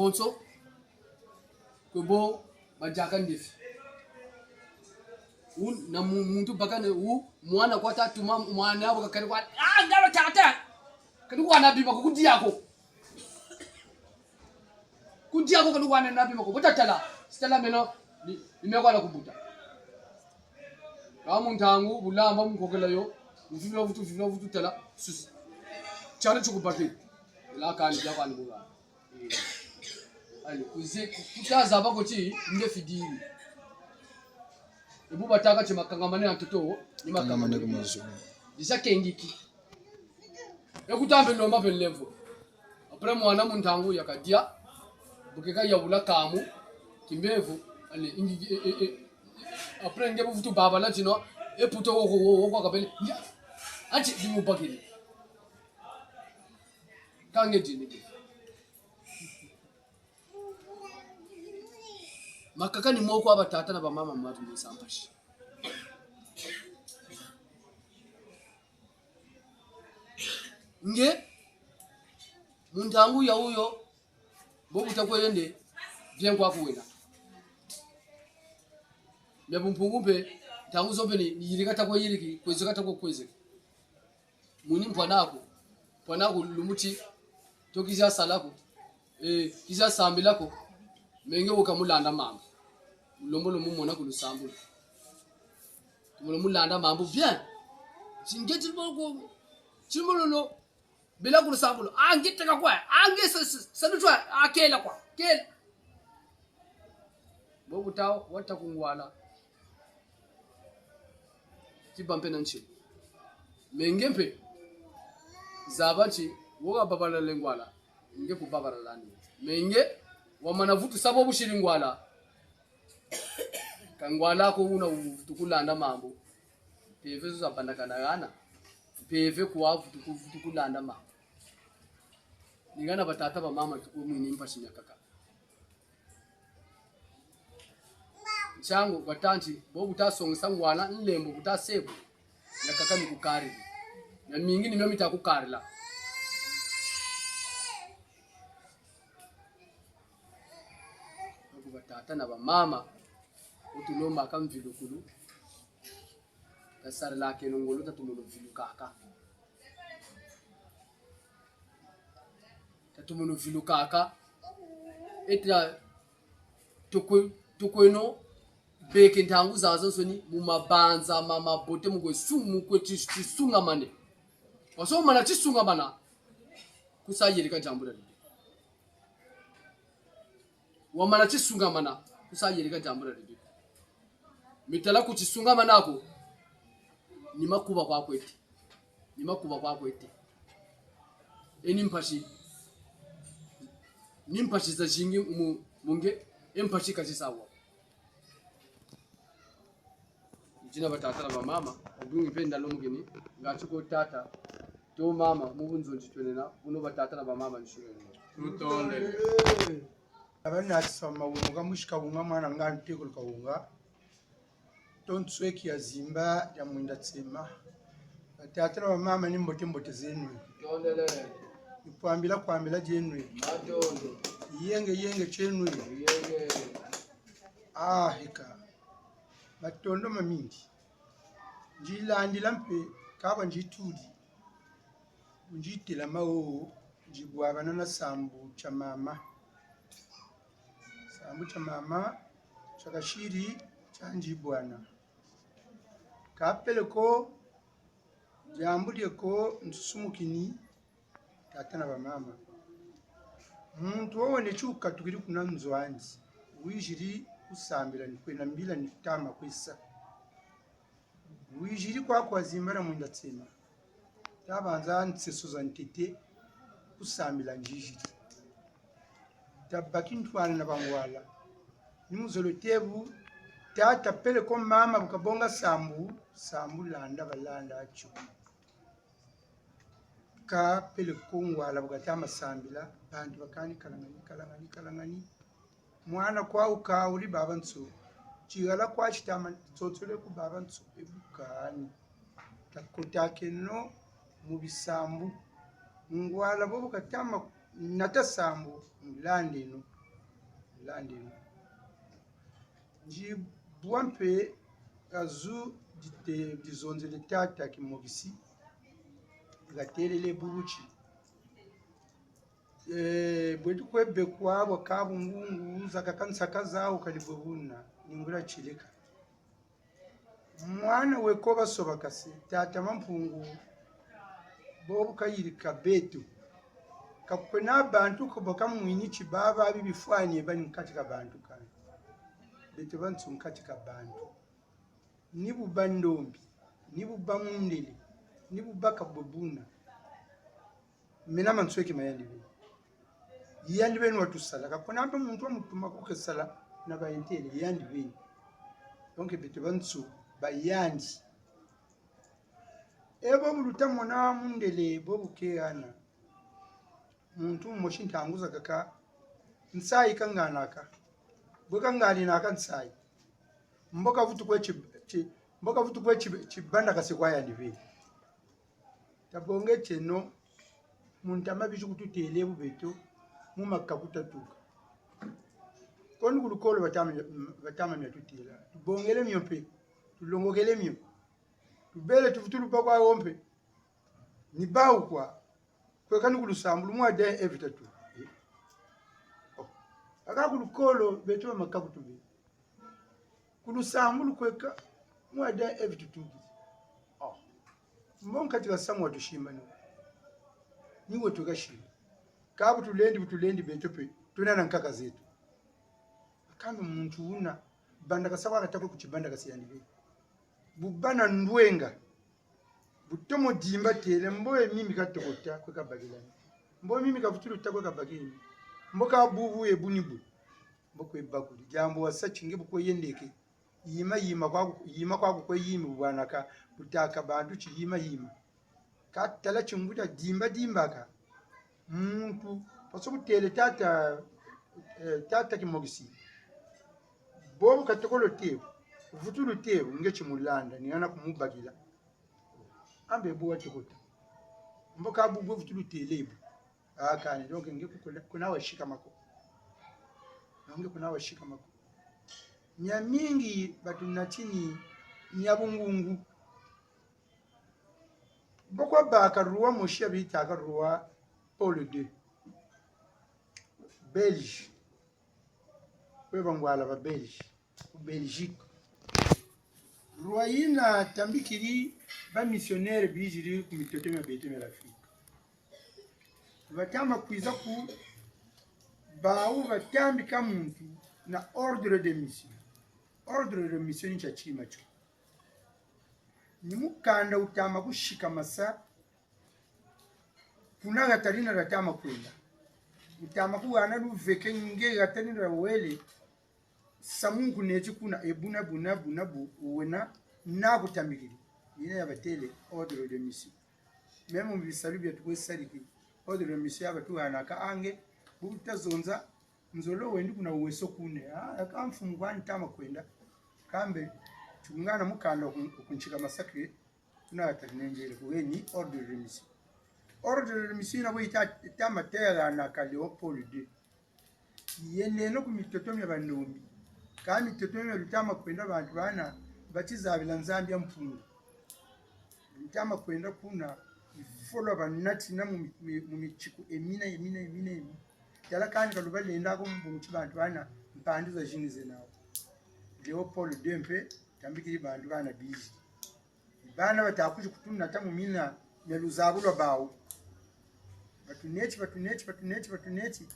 bonso ko bo bajakan defi un na muntu bakane mwana kwa tatu mwana yabo kakari kwa ngalo tata kadi kwa nabi mako kudiako kadi kwa nabi mako botatala stala meno nimekwa la kubuta kama ntangu bulamba mukokela yo uvivyo vutu tala sus chale chukupati la kali ya kwani bula ali kuze kutaza bako chi nde fidiri ibu bataka chima kangamane antoto ni makangamane kumazo disa kengiki ekutambe lomba penlevo apre mwana muntangu yakadia bukeka yabula kamu kimbevu ali ingi apre ngebu vutu baba la tino eputo wo kwa kabele ati dimubakile kange dini makaka ni moko abatata na bamama mwatu musampashi nge muntangu ya huyo bobu takwende vyengwa kuwena mpungupe tangu zobe ni yirikata kwa yiriki kwezekata kwa kwezeka muni mpwanako lumuti tokiza salako kiza sambilako menge ukamulanda mambo lombolo mumona kulusambu mulanda mambo bien singeti boko chimololo bila kulusambu angiteka kwa sanutwa akela kwa kela boku tawo watakungwala kibampe nanchi mengempe zabati woga babala lengwala nge kubabara lani menge wamana vutu sabo bushilingwala kangwala ko una tukulanda mambo peve zo zabandakana gana peve kwa vutu kulanda mambo ningana batata ba mama tukumini mpashinya kaka changu batanti bobu tasongisa ngwana nlembo butasebu yakaka mikukari na mingi nimyo mitakukarila bobu batata na ba mama utuloma kamvilukulu kasara lake nongolo tatumulo vilukaka etra tukweno beke ntangu zazo soni mumabanza mama bote mugwe sumu kwechisunga mane waso mana chisunga mana kusayirika jambura libi wamana chisunga mana kusayirika jambura libi mitala kuchisunga manako ni makuba kwa kwete nimpashi za jingi munge empashi kachisawa jina batata na mama obungi penda lomugeni ngachuko tata to mama mubunzo ntitwenena uno batata na mama nshuro mutonde abana tsoma umuga mushika bunga mwana ngantekul kawunga tontsweki ya zimba ya mwinda tsema batata na mama ni mbote zenu tondele kwambila jenwe madondo yenge chenwe hika matondo mamingi njilandila mpe kaba njitudi njitila mawo njibwabana na sambu cha mama chakashiri chanjibwana kapeleko jambulieko nsusumukini tata na bamama muntu wone chuka tukiri kuna nzwanzi wijiri usambira ni kwena mbila ni tama kwisa wijiri kwa zimbara mwinda tsema tabanza ntsesoza ntete usambila njiji tabaki ntwana na bangwala nimuzolo tebu tata pele ko mama bukabonga sambu landa balanda acho ka pele kongwala bugatama sambila bantu bakani kalangani mwana kwa uka uri babansu chigala kwa chitama tsotsole ku babansu ebukani takotake no mubisambu ngwala bo bukatama nata sambu mlande no landi nji buampe azu dizonze de tata kimogisi gaterele buruchi bwetu kwebe kwabo kabungungu zakakanisa kazao kalibwebuna ningura chilika mwana wekoba sobakase tata mampungu bobu kayirika betu kakwena abantu kuboka mwini chibaba bibifanye bani katika bantu kan betu bantu katika bantu nibu bandombi nibu bamundele nibu bakabubuna mina mansweki mayandi yandi benu watusala kakona ndo muntu amutuma kukesala na bayentele yandi benu donc betu bantu bayandi ebo mulutamo na mundele bobuke ana muntu moshi ntanguza kaka nsai kanganaka boka ngani naka nsai mboka vutu kwe chibanda kasekwaya ndive tabonge cheno muntu amabishi kututele bubeto mumaka kutatuka koni kulukolo batama myatutela tubongele myompe tulongokele myo tubele tufutulu pakwa ompe ni bawu kwa kwekani kulusambulu mwade evitatu aka kulukolo beto makakutube kulusambulu kweka mwade evitatu mbon katika samwa tushima niwe tukashima kabu tulendi betope tunana nkaka zetu kama muntu una banda kasaba katakwe kuchibanda kasiyandi be bubana ndwenga butomo dimba tele mboye mimi katokota kweka bagilani mboye mimi kavutulu takwe kabagini mboka bubu ebunibu mbokwe bakuli jambo wasachinge bukwe yendeke yima kwa kwe yimi bwanaka butaka bantu chiyima katala chunguta dimba ka muntu pasobu tele tata kimogisi bobu katokolo tebu vutulu tebu ngechi mulanda niana kumubagila ambe buwa chokota mboka bubu vutulu telebu akani donc nge kuna washika mako nyamingi batu nachini nyabungungu bokwa bakaruwa moshia bita akaruwa Paul II Belge webangwala ba Belge Belgique Ruaina tambikiri ba missionnaire bijiri ku mitoto ya beto ya Afrika batama kuiza ku bawu batambika muntu na ordre de mission cha chima cho nimukanda utama kushika masa kuna gatarina ratama kwenda utama kuwana luveke nge gatarina wele samungu nechi kuna ebuna bu uwena na kutambikiri ina yabatele ordre de mission memo bisalu bya tukwesariki ordre de mission abatuhana ka ange butazonza nzolo wendi kuna uweso kune akamfungwa ntama kwenda kambe chungana mukanda kunchika masakre kuna gatarina kuweni ordre de mission ordre de mission abo itama tera na kalio Paul II yene no kumitotomya bandombi kandi mitotomya lutama kwenda bantu bana bachizabila nzambia mpungu lutama kwenda kuna ifolo banati na mu michiku emina yala kandi kalubalenda ko mbungu chibantu bana mpandiza jinize nawo leo Paul II mpe tambikiri bantu bana bizi bana batakuja kutumna tamu mina nyaluzabulwa bawo batuneti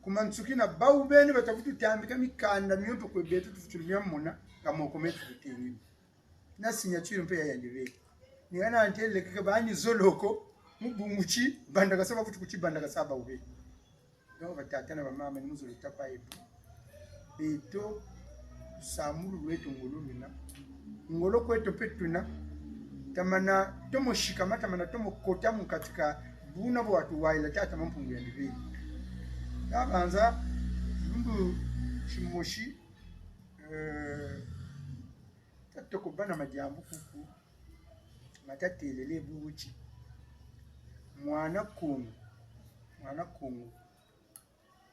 kumansuki na bawu bene batafutu tambika mikanda myonto kwebetu tufutulumya mona ngamoko metu kutingi na signature mpe yandire ni ana antele keke bani zoloko mubunguchi banda kasaba futu kuchi banda kasaba ube no batatana ba mama ni muzolo tapa epo beto samuru lwetu ngulumina ngolo kwetu petuna tamana tomo shikama tamana tomo kotamu katika buna watu waila tata mampungu ya ndivini yabanza lungu shimoshi tato kubana majambu kuku matatelele buuchi mwana kungu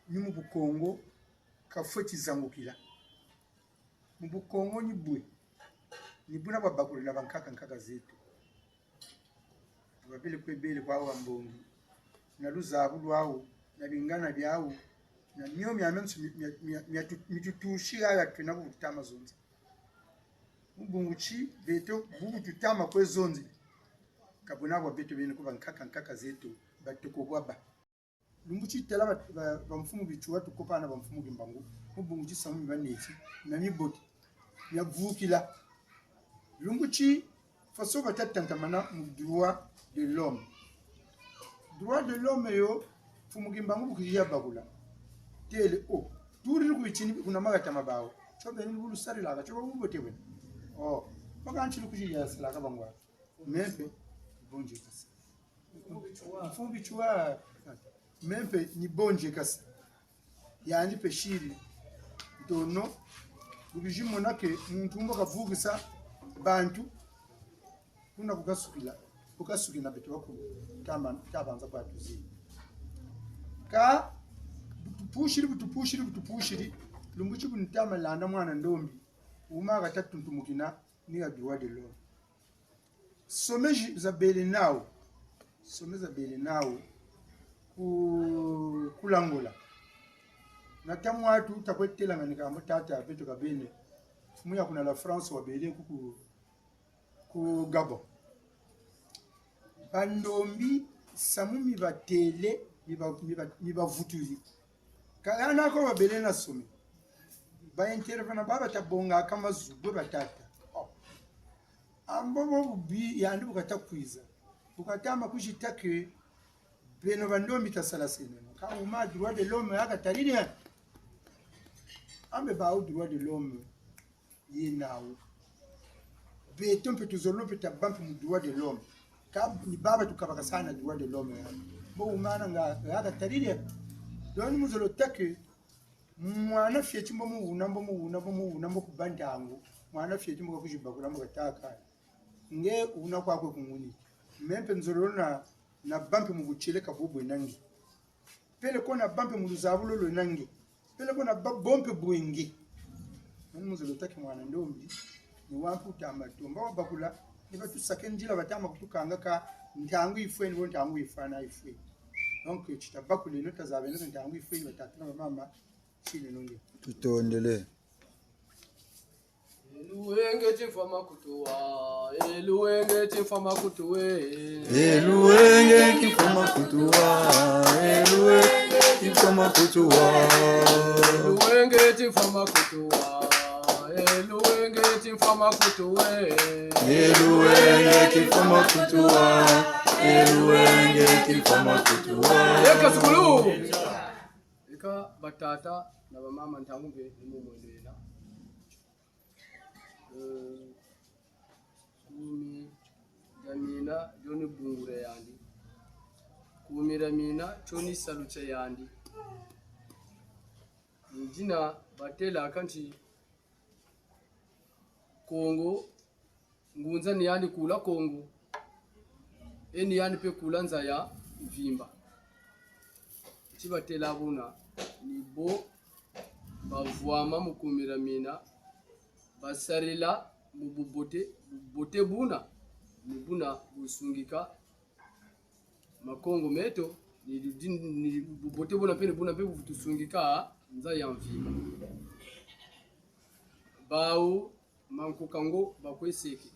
nimu bukongo kafoti zangukila mbukongo ni bwe ni buna babakuli na bankaka zetu babele kwebele kwa wambongi na luzabu lwawo na bingana byawo na niyo myamensu mitutushira ya twina kutama zonzi mbunguchi beto bubu tutama kwe zonzi kabuna wa beto bene ko bankaka zetu batuko bwaba lumbuchi tela bamfumu bichuwa tukopana bamfumu gimbangu mbunguchi samu baneti na miboti ya vukila lumbuchi faso batatantamana mu droit de l'homme. Droit de l'homme yo fumugimbangu bukiya bagula tele o turi kubichini kuna magata mabawo chobe ni bulu sari laga chobe bubotewe oh bakanchi kujiya sala kabangwa mempe bonje kasa mfumbi chwa mempe ni bonje kasa yani peshiri dono bubijimo nake muntu mbo kavugisa bantu kuna kukasukila ukasukina betu wako tabanza kwa tuzi ka butupushiri lumbuchi bunitama landa mwana ndombi uma gatatuntumukina ni ya droit de l'homme someji za bele nao kulangola na tamu watu takwetela nganika mutata betu kabene muya kuna la France wa bele ku Gabon bandombi samumi batele miba vuturi kana ko babele na somi ba intervena baba tabonga kama zugwe batata ambo bi yandi bukatakwiza bukatama kushitake beno bandombi tasala sinema kama uma droit de l'homme akatariri ambe ba droit de l'homme yinawo beto mpe tuzolo mpe tabampe mu droit de l'homme ka ni baba tukabaka sana droit de l'homme bo umana nga tarire doni muzolo take mwana fyeti mbo mu kubandangu mwana fyeti mbo kujibakura mbo taka nge una kwakwe kunguni mempe nzolo na bampe mu buchele kabubwe nangi pele kona bampe mu luzabulo lo nangi pele kona bompe bwingi doni muzolo take mwana ndombi ni wampu tamatumba wabakula niba tusakenjila batama kutukanga ka ntangu ifwe nibo ntangu ifana ifwe donc chitabakule nota zabe nota ntangu ifwe batatana mama chile nonge tutondele eluwenge chifama kutuwa eluwenge chifama kutuwe eluwenge kifama kutuwa eluwenge kifama kutuwa eluwenge chifama kutuwa eluwenge chifama kutuwe eluwenge kifama kutuwa eluwenge kifama kutuwa eka sukulu eka batata na bamama ntangumbe nimumwendela kumi jamina joni bungure yandi kumira mina choni saluche yandi njina batela kanti Kongo ngunza ni yandi kula Kongo eni yandi pe kula nza ya vimba chibatela buna ni bo bavwama mukumira mina basarila mububote buna mubuna busungika makongo meto ni bubote buna pe butusungika nza ya vimba bau mankukango bakweseke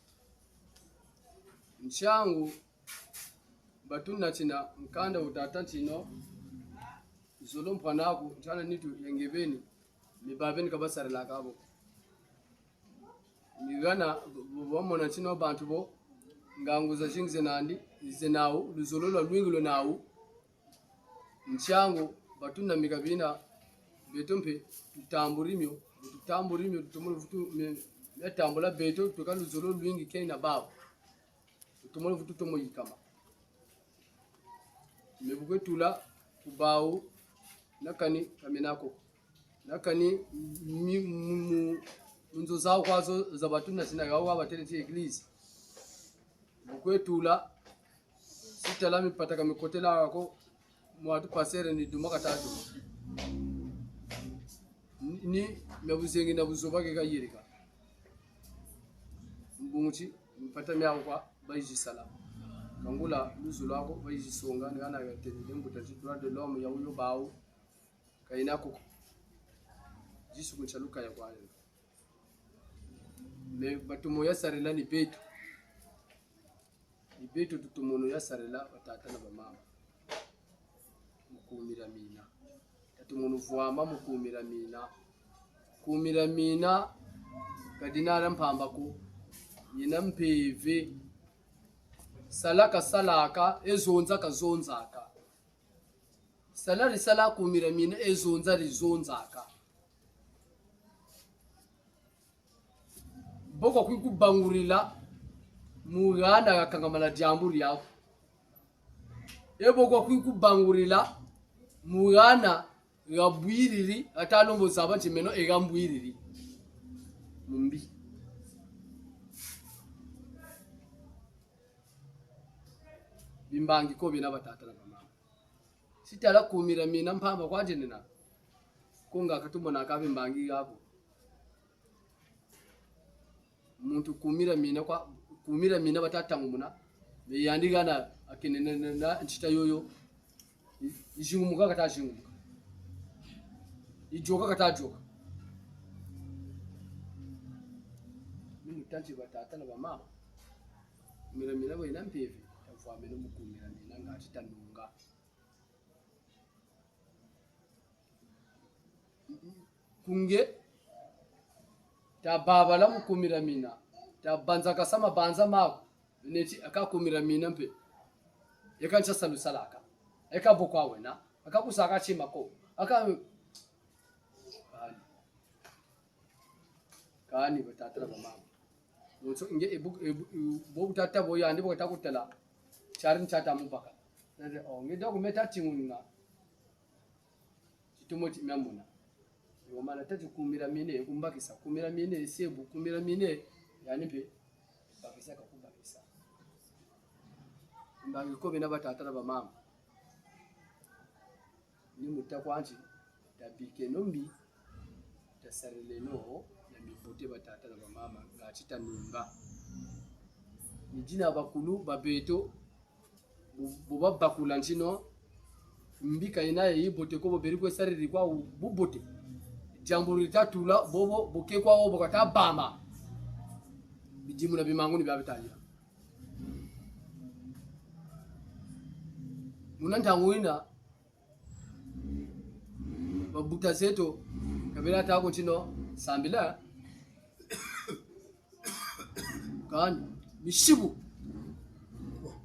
nchangu batuna china mkanda utata chino zolo mpanaku chana nitu yengebeni mibabeni kabasarila kabo migana wamona chino bantu bo nganguza chingize nandi zenawu luzolo lwa lwingulo nawu nchangu batuna mikabina betompe tutamburimyo tutumulu futu metambula beto tukaluzolo lwingi kena babo tutumulu futu tomo yikama mebukwetula kubawu nakani kamenako nakani munzo zawo kwazo zabatuna sinagawo abatereti eglise bukwetula sitala mipataka mikotela wako mwatu pasere ni dumaka tatu ni mebuzengi na buzoba ke kayirika mbunguti mpata myangu kwa baiji sala kangula luzu lwako baiji songa ngana yatende mbuta droit de l'homme ya uyo bawo kaina ko jisu kuchaluka ya kwa me batumo ya sarela ni betu tutumono ya sarela batata na bamama mukumira mina tatumono vuama mukumira mina kadinara mpamba ko yina mpeve salaka ezonzaka salari sala kumira mina ezonzaka boko kwikubangurila mugana gakangamana jamburi yako eboko kwikubangurila mugana gabwiriri atalombo zaba chimeno egambwiriri mumbi bimbangi ko bina batata na mama sitala kumira mina mpamba kwaje nina kunga katumona ka bimbangi yako muntu kumira mina batata ngumuna beyandigana akinene na nchita yoyo ijingumuka kata jingumuka ijoka kata joka mimi tanti batata na mama mina bo ina mpevi amene mukumira mina ngati tanunga kunge tababa la mukumira mina tabanza kasama banza mako neti akakumira mina mpe yakancha salu salaka ekabokwa wena akakusaka chima ko aka kani batatra mama mutso inge bobu tata boya ndi bokatakutela charin chata mupaka nade ngida kumeta tingunga chitumoti myamuna yomana tati kumira mine kumbakisa kumira mine sebu kumira mine yani pe bakisa kakubakisa mbangi ko bina batata ba mama ni mutakwanji tabike nombi tasareleno ya mipote batata ba mama ngachita nunga nijina bakulu babeto boba bakula ntino mbika inaye yibote ko boberi ko sariri kwa bubote jambo litatula bobo boke kwa obo kata bama bijimu na bimanguni bya bitalia munanta ngwina babuta zeto kabila tako ntino sambila kan mishibu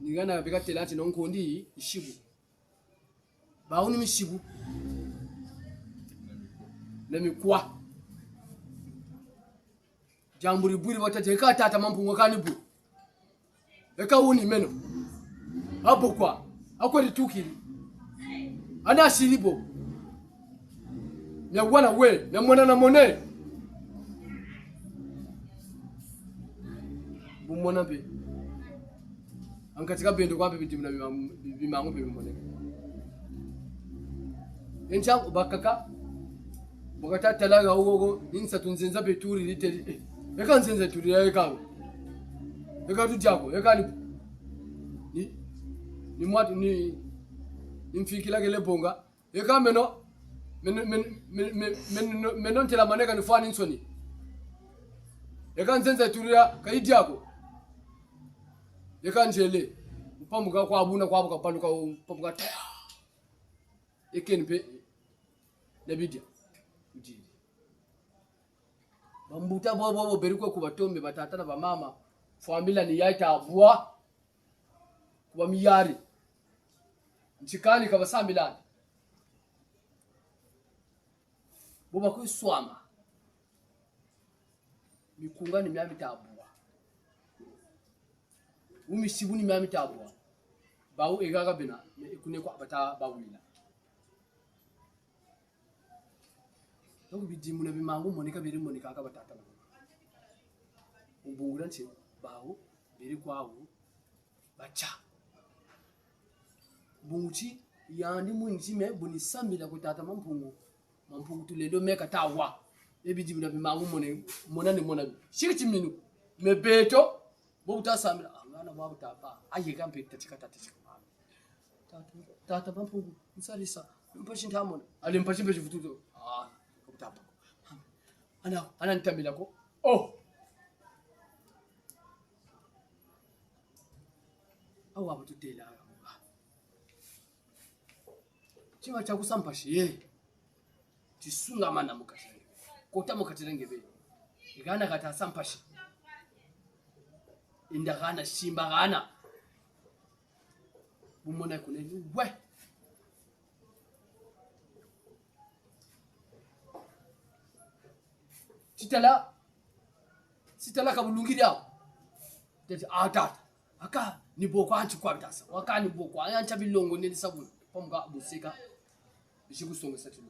nigana bika telati nonkondi ishibu bauni mishibu nemikwa jamburi buri batate ka tata mampungo kanibu eka uni meno hapo kwa akweli tukiri ana shiribo nyagwana we nyamwana na mone bumona be ankatika bendo kwa bibitimna bimangu bimone enchangu bakaka bogata talaga ugogo insa tunzenza beturi liteli eka nzenza turi eka tujako eka ni mwatu ni mfikila gele bonga eka meno ntela maneka ni fani nsoni eka nzenza turi kaidi yako eka njele upamuka kwa abuna kwa abuka paluka upamuka taya ekeni pe nabidia ujiri bambuta bobo beriko kubatombe batata na bamama familia ni yaita abua kuba miyari nchikani kabasambila boba kwiswama mikungani myami tabua umishibuni myami tabua bawu egaga bina kune kwa bata bawila donc bidimu na bimangu monika biri monika aka batata ubungura nche bawo biri kwawo bacha bunguchi yandi munji me buni sambila kutata mampungu tulendo meka tawa ebidi bina bimangu mona ni mona shiriti minu me beto bobuta samira ngana babuta ba aye kampe tatika tata bampungu msalisa mpashi ntamona ali mpashi mbe chifututo kabutapa ana nitambila ko awa batutela chiwa chakusampashi tisunga mana mukashari kota mukatirengebe igana kata sampashi indagana shimba gana bumona kuneni we sitala kabulungiria tete atata aka ni boko anti kwa bitasa waka ni boko anti bilongo ne sabu pomga busika bishikusonga satilo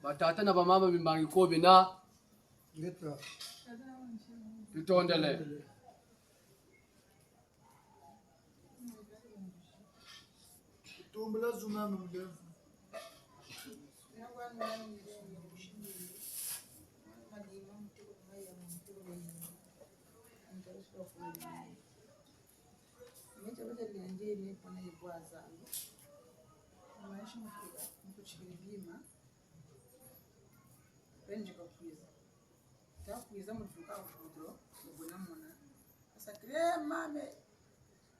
batata na bamama bimbangi ko bina Ngeta. Tutondele. Tumbula zuma mumbevu. Takuiza mutuka kudro ubona mona asa crema me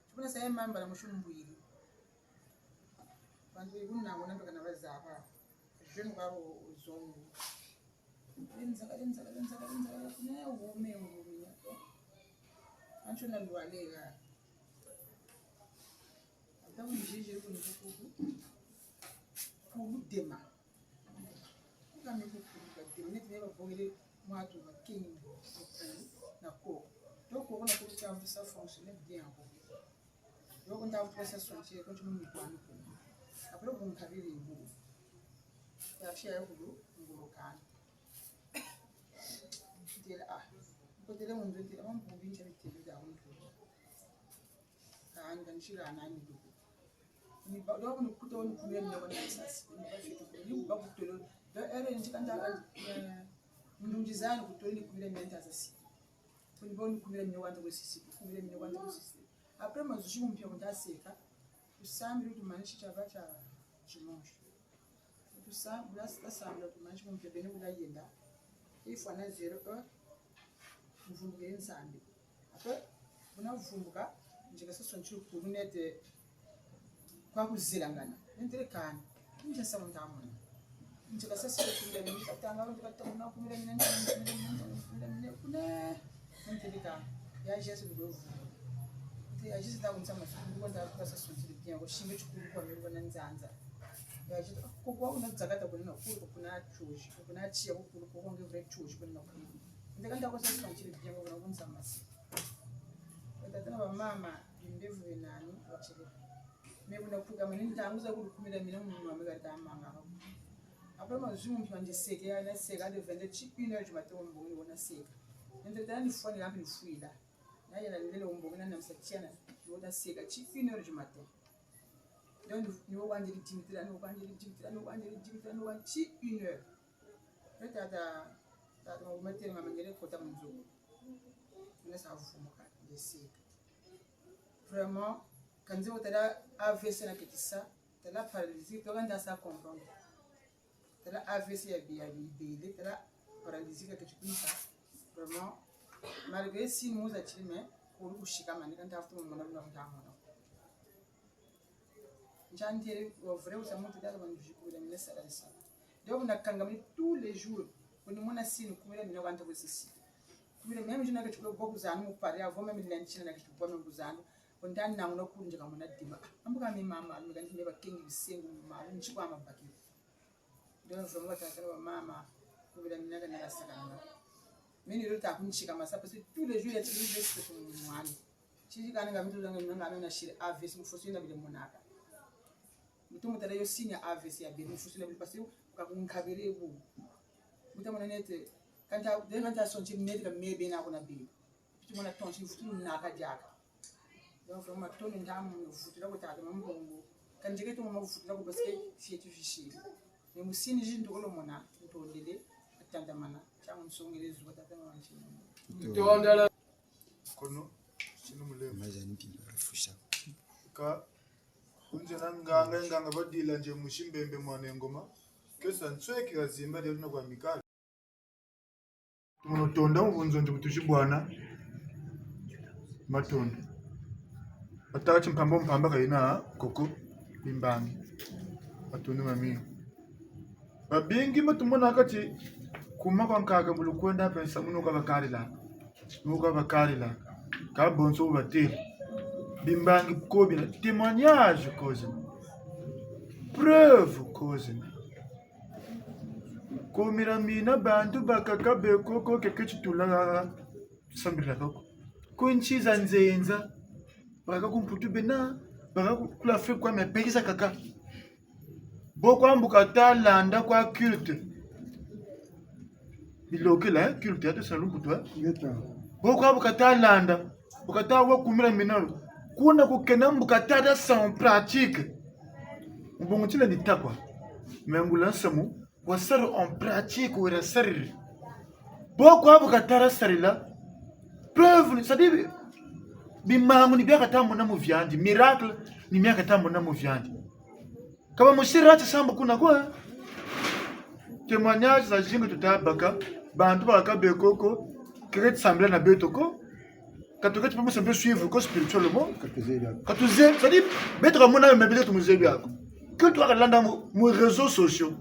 tubona sai mamba la mushumbwiri bantu ibunna ngona mpaka nabazaba jenu kwabo uzongo lenza ne ume ngurunya ancho na lwalega atamu njije kunikuku kubudema kama kukuka dema ne bogele mwatu makingi na ko donc on a tout ça ça fonctionne bien donc on a tout ça sortir quand tu me parles après on a vu les bouts ya chia hudu ngurukana tira ko tira mun tira mun bubin ta tira da mun to kan dan shira na ni duku ni ba do mun kuto ni kuma ne wannan sas ni ba shi to ni ba kuto da ere ni kan da mnumjizani kutoli kumile menta sasi tuliboni kumile mnyawanda kwesisi kumile mnyawanda kwesisi après mazushimu mpya kundaseka usambi tumanisha chabacha chimonshi tusambi blasasambla tumanisha mpya bene kulayenda ifana 0 mvumbuke ensambi après bunavumbuka njika saswa nchuru kunete kwa kuzilangana nenterekana nje samu ntamuna njika sasa kumile mimi katanga katanga kumile mimi kuna ntelika ya jesu bidovu ya jesu ta kumsama sungu nda kwa sasa sungu pia ko shimbe chukuru kwa mimi bona nzanza ya jesu ko kwa una zakata kuna kuna chushi kuna chia ko ko ngevre chushi kuna kuna ndikanda kwa sasa sungu pia bona kumsama tata ba mama imbevu benani wachele mimi kuna kuga mimi ntanguza kukumila mina mungu amegata manga après mazumu mpanje seke ya na seka de 1h du matin mbongo wona seka ndetana ni fone lampi ni fuida na yela ndele mbongo na namsatiana wona seka 1h du matin donc ni wo wanje dimitira no wanje dimitira no 1h tata mo mettre ma mangere kota munzo na sa fumuka de seka vraiment quand je tala AVC na kitisa tala paralysie to ganda sa comprendre tala AVC ya bile tala paralysie ka kichukunisa vraiment malgré si nous a chimé ko kushika mani kan taftu mona mona mtamona njandire au vrai ou ça monte dans le jiku la mine sala ça donc na kangami tous les jours kuni mona sinu kumira mina wanta bosisi kumira mimi jina ka chukua boku zanu pare avo mimi nchina na kichukua mimi kuzanu ndani na unakunja kama unadima ambuka mimi mama migani ndeba kingi bisengu mama nchikwa amabaki ndio vraiment tatala mama kubira minaga na sakana mimi ndio takunchika masapa si tous les jours ya tilize ce mwana chiji kana ngamitu zanga ngame na shire AVC mufosina bile monaka mutumu tala yo sinya AVC ya bile mufosina bile pasi ukakunkabire bu mutamona nete kanta de kanta sonchi nete mebe na kuna bile pitumona tonchi futu na kajaka donc vraiment toni ndamu futira kutaka mbongo kan jike to mo futa ko parce que si tu fichi mais musini jin to lo mona to lele atanda mana chamu songele zuwa tata wanchi to ndala kono sino mule Mazanti barafusha. ka kunje nganga badila nje mushimbembe mwana ngoma kesa ntsweki kazimba lero na kwa mikali tunotonda mvunzo nje kutushibwana matondo atachi mpamba kaina koko bimbangi matondo mami babingi matumona kati kuma kwa nkaka bulukwenda pesa munuka bakari la ka bonso bateli bimbangi kobi na témoignage cause preuve cause komira mina bantu bakaka bekoko kekechitula sambira koko kunchiza nzenza baka kumputu bena baka kula fe kwa mepekisa kaka boko ambuka talanda kwa culte bilokela culte ato salumputu boko ambuka talanda bukata wa kumira minalo kuna kukena mbukata sans pratique mbongo tila nitakwa mengula samu wasar en pratique ou rasari boko abukata rasarila preuve c'est-à-dire bimangu ni biaka tamu na muvyandi miracle ni miaka tamu na muvyandi kama mushirati sambu kuna kwa témoignage za jingo tutabaka bantu bakabekoko kret sembler na betoko katoka tu peux me suivre ko spirituellement katuze c'est-à-dire mettre mon âme mais tu muzebi yako que tu landa mo réseaux sociaux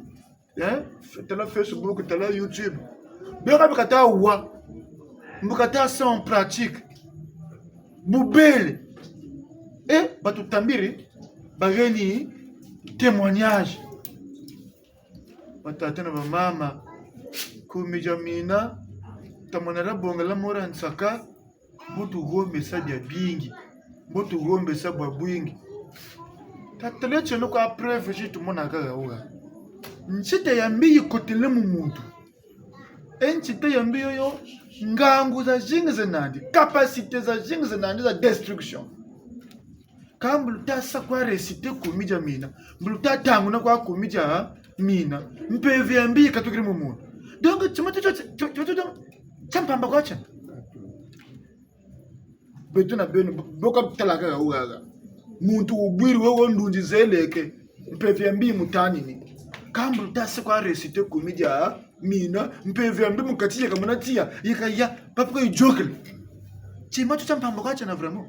hein tala Facebook tala YouTube beka bikata wa mbukata ça en pratique bubele et batu tambiri bageni témoignage batatana ba mama kumijamina tamonara bongala mora nsaka butu gombe sabya bingi butu gombe sabwa bwingi tataleche no kwa preuve jitu mona kaga uga nchite yambi kotele mu muntu enchite yambi yo ngangu za jingi zenandi capacité za jingi zenandi za destruction kambuluta sakwa resite kumija mina mbuluta tangu na kwa kumija mina mpeve yambi katukiri mu muntu donc chimoto champamba kwacha betuna benu boka talaka ga ugaga muntu ubwiri wewe ndunji zeleke mpeve mbi mutani ni kambu dase kwa resite kumidia mina mpeve mbi mukatiye kamuna tia yikaya papa ijokel chima tu champamba kwacha na vraiment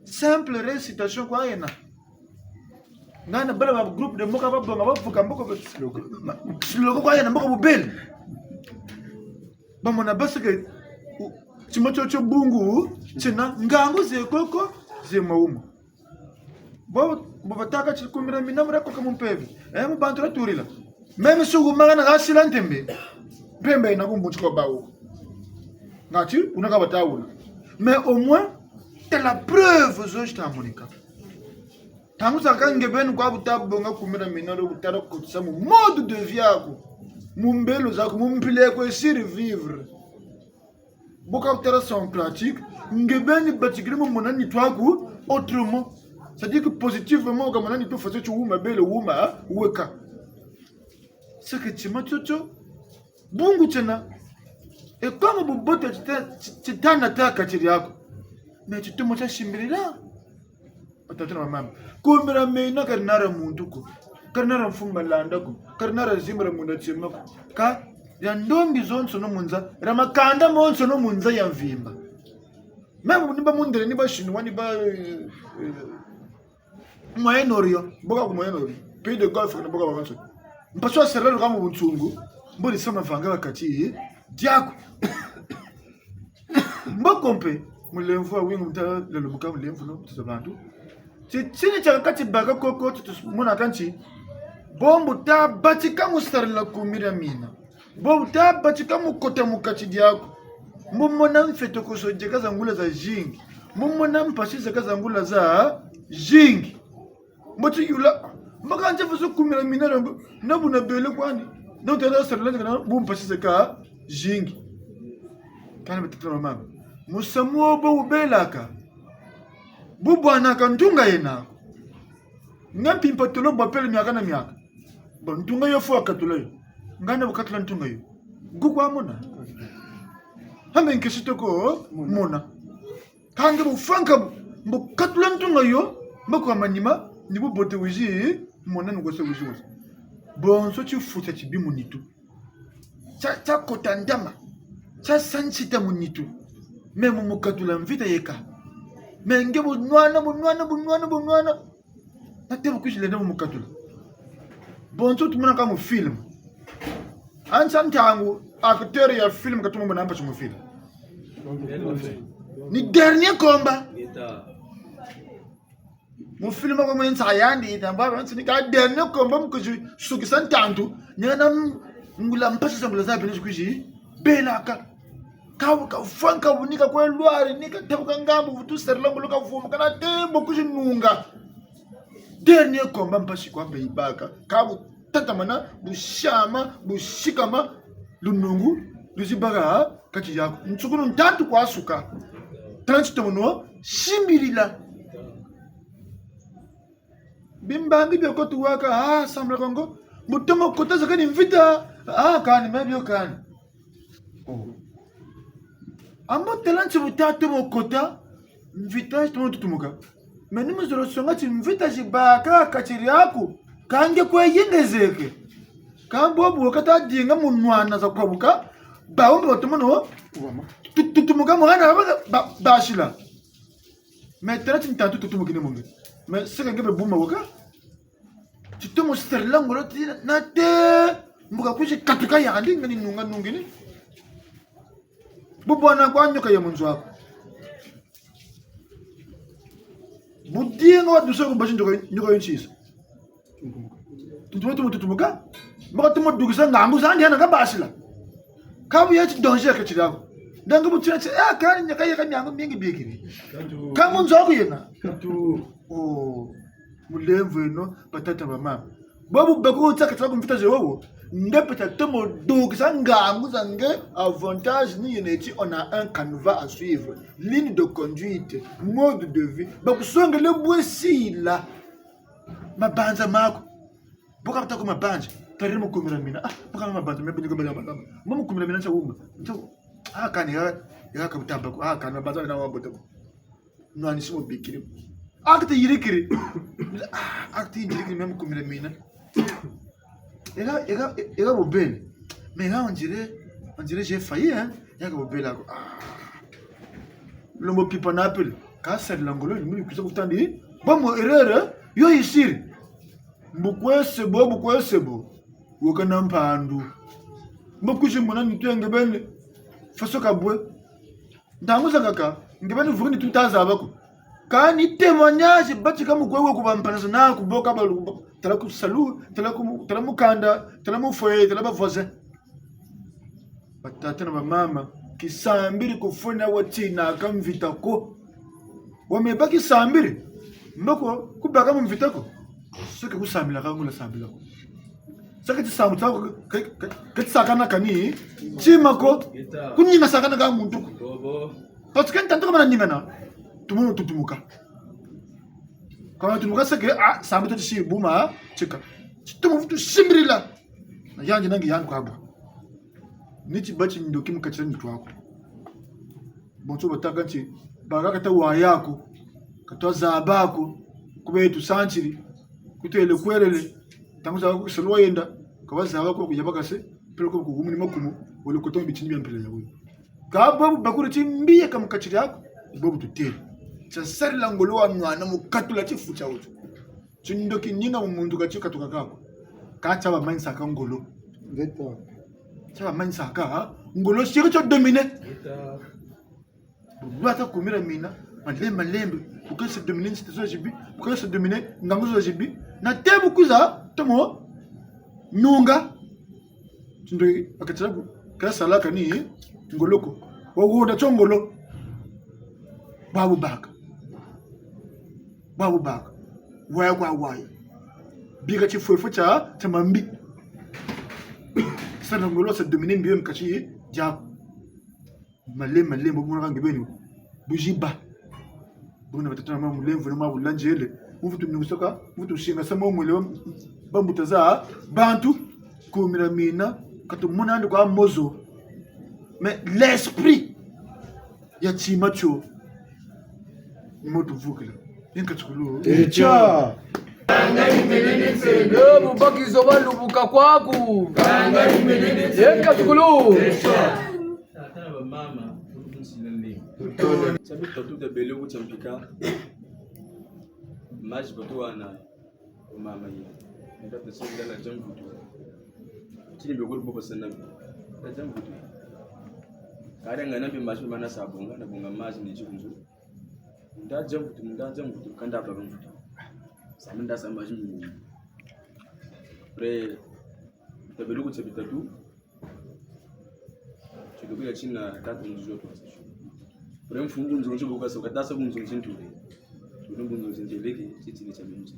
simple récitation kwa yena ngana bala ba groupe de moka babonga bafuka mboko slogo kwa yena mboko bubel bamona basike chimocho bungu china ngangu zekoko zemauma bo bataka chikumira minamura ko kamumpeve mubantu turila même sugu magana gasila ntembe pembe na kumbuchi ko bawo ngati unaka bataula mais au moins t'as la preuve zo chitamonika tangu sakange benu kwa butabonga kumira minaro butara kutsa mu mode de vie yako mumbelo zako mumpile ko survivre boka utera sans pratique ngebeni batigirimo monani twaku autrement c'est-à-dire que positivement comme monani to façon tu uma bele uma weka ce que tu m'as toto bungu tena et comme bobote titana taka tiri yako mais tu te mocha shimbirira patatuna mama kumira meina karnara muntu ko karnara mfumba landa ko karnara zimbra munachima ka ya ndombi zonso no munza ramakanda monso no munza ya mvimba memu niba mundere niba shinwa niba moyenorio boka ku moyenorio pays de golf na boka bakanso mpaswa serero kama buntungu mboni sama vanga wakati diako mbokompe mulemvu awingu mta lelo buka mulemvu no tsabantu tsini chakati baka koko tutumuna kanchi bombu ta batika mustarla kumira mina bo tabatika mukota mukati diako mumona mfeto kusojeka za ngula za jingi mumona mpashiza kaza ngula za jingi mboti yula makanje fuso kumira minaro nabu na bele kwani donc tena sarla kana bumpashiza ka jingi kana betitana mama musamuo bo ubelaka bubwana kantunga yenako ngampi mpatolo bapele miaka na miaka bon ntunga yo fo akatula yo ngana bukatula ntunga yo gukwa mona hame nkisito ko mona kange bufanka bukatula ntunga yo mbako amanyima nibu bote wiji mona ngose wiji wose bon so tu futa ti bimunitu cha kotandama cha sanchita munitu memu mukatula mvita yeka menge bunwana nate bukushile na mukatula bon so tumana kama film ansa ntangu acteur ya film katuma mbona ampa mu film ni dernier combat mu film ko mo nsa yandi tamba bantu ni ka dernier combat mu kuju suki santantu nyana ngula mpasa sambula za bini kuji belaka ka fanka bunika kwa lwari nika tabuka ngambu vutu serlango loka vuma kana tembo kuji nunga dernier combat mpashi kwa beibaka kabu tatamana bushama bushikama lunungu luzibaga kati yako nsukunu ntatu kwa suka transitono shimbirila bimbangi byo tu waka samla kongo mutomo kota zakani mvita kani mebyo kani ambo telanchi butatu mo kota mvita tumo tutumuka meni muzoro songa chi mvita jibaka kachiri yako kange kwe yingezeke kambo bukata dinga munwana za kwabuka bawo botomono tutumuka mwana bashila metera tintatu tutumukine mungi me sika ngebe buma waka tutumo sterlango loti nate mbuka kuji katuka yandi ngani nunga nungini bubona kwa nyoka ya munzu wako budienga waduso ko bashin nyoka yinchisa tutumuka maka tumo dugisa ngambu zandi hana kabashila kabu yachi danger ka chidako ndanga butsina kani nyaka yaka nyango mingi bikiri kamu nzoko yena mulemvu eno patata mama babu bako tsaka tsaka mfita zewo ndepeta tomo dugisa ngambu zange avantage ni yeneti on a un canevas à suivre ligne de conduite mode de vie bakusonga le bwesila mabanza mako boka batako mabanja tari mo kumira mina boka mabanja mebe niko bela baba mo kumira mina chawumba ncho kani ya kabutamba ko kani mabanja na wabotako no ani simo bikiri akte yirikiri akte yirikiri meme kumira mina ega bobele mais là on dirait j'ai failli ya ka bobela ko lomo pipa na apple ka ser langolo ni kusa kutandi bomo erreur yo yisiri bukwesebo wokana mpandu mbukushi mona nitu ngebele faso kabwe ndanguza kaka ngebele vuni tutaza abako kani témoignage batika mukwewe kubampana na kuboka balu talaku salu talamu kanda talamu foye talaba voisin batata na mama kisambiri kufuna watina kamvita ko wamebaki sambiri mbako kubaka mvita ko soki kusamila kangula sambila ko soki tisamu tsako ketsakana kani chimako kunyinga sakana ka muntu ko parce que ntanto kama nyingana tumuno tutumuka kama tutumuka seke sambi to shi buma chika tumu futu shimbrila na yanje nangi yangu kwabo nichi bachi ndokimu kachira nitu wako bonso bataka nchi baraka ta wayako katwa zabako kubetu sanchiri kutele kwerele tanguza ko selo yenda kabaza bako kujabaka se pero ko kugumuni makumu wole ko tombi chini mbele yawe gabo bakuru chimbiye kam kachiri yako bobu tutele cha sari langolo wa mwana mukatula chifu cha utu chindoki ninga mundu kachika tukakako kacha ba mansa ka ngolo veto cha mansa ka ngolo shiro cho domine bwata kumira mina malembe ukese domine sitazo jibi ukese domine nganguzo jibi na tebu kuza tomo nunga chindo akachirabu kasa laka ni ngoloko wogoda chongolo babu baka waya biga chi foi cha tamambi sana ngolo sa domine mbiyo mkachi ja malem bo mwana ngebeni bujiba bona batata mama mulemvu na mabu lanjele uvutu mnusoka uvutu shinga sama umwele bambutaza bantu kumira mina katumuna ndo kwa mozo mais l'esprit ya chimacho moto vukela inkatsulo Echa. Mubakizo balubuka kwaku yenkatugulu mama sabi tatu da bele ku champika maj batuana mama yi nda da sun da jambu kini be gurbu basana da jambu kare ngana be maj mana sabunga na bunga maj ni chikunzu nda jambu kanda ba bunga samin da san maj mi pre da bele ku champika tu chikubuya china tatu nzuzo tu Prem fungu nzonzo boka so katasa ku nzonzo ntule. Tunumbu nzonzo nteleke chitini cha minji.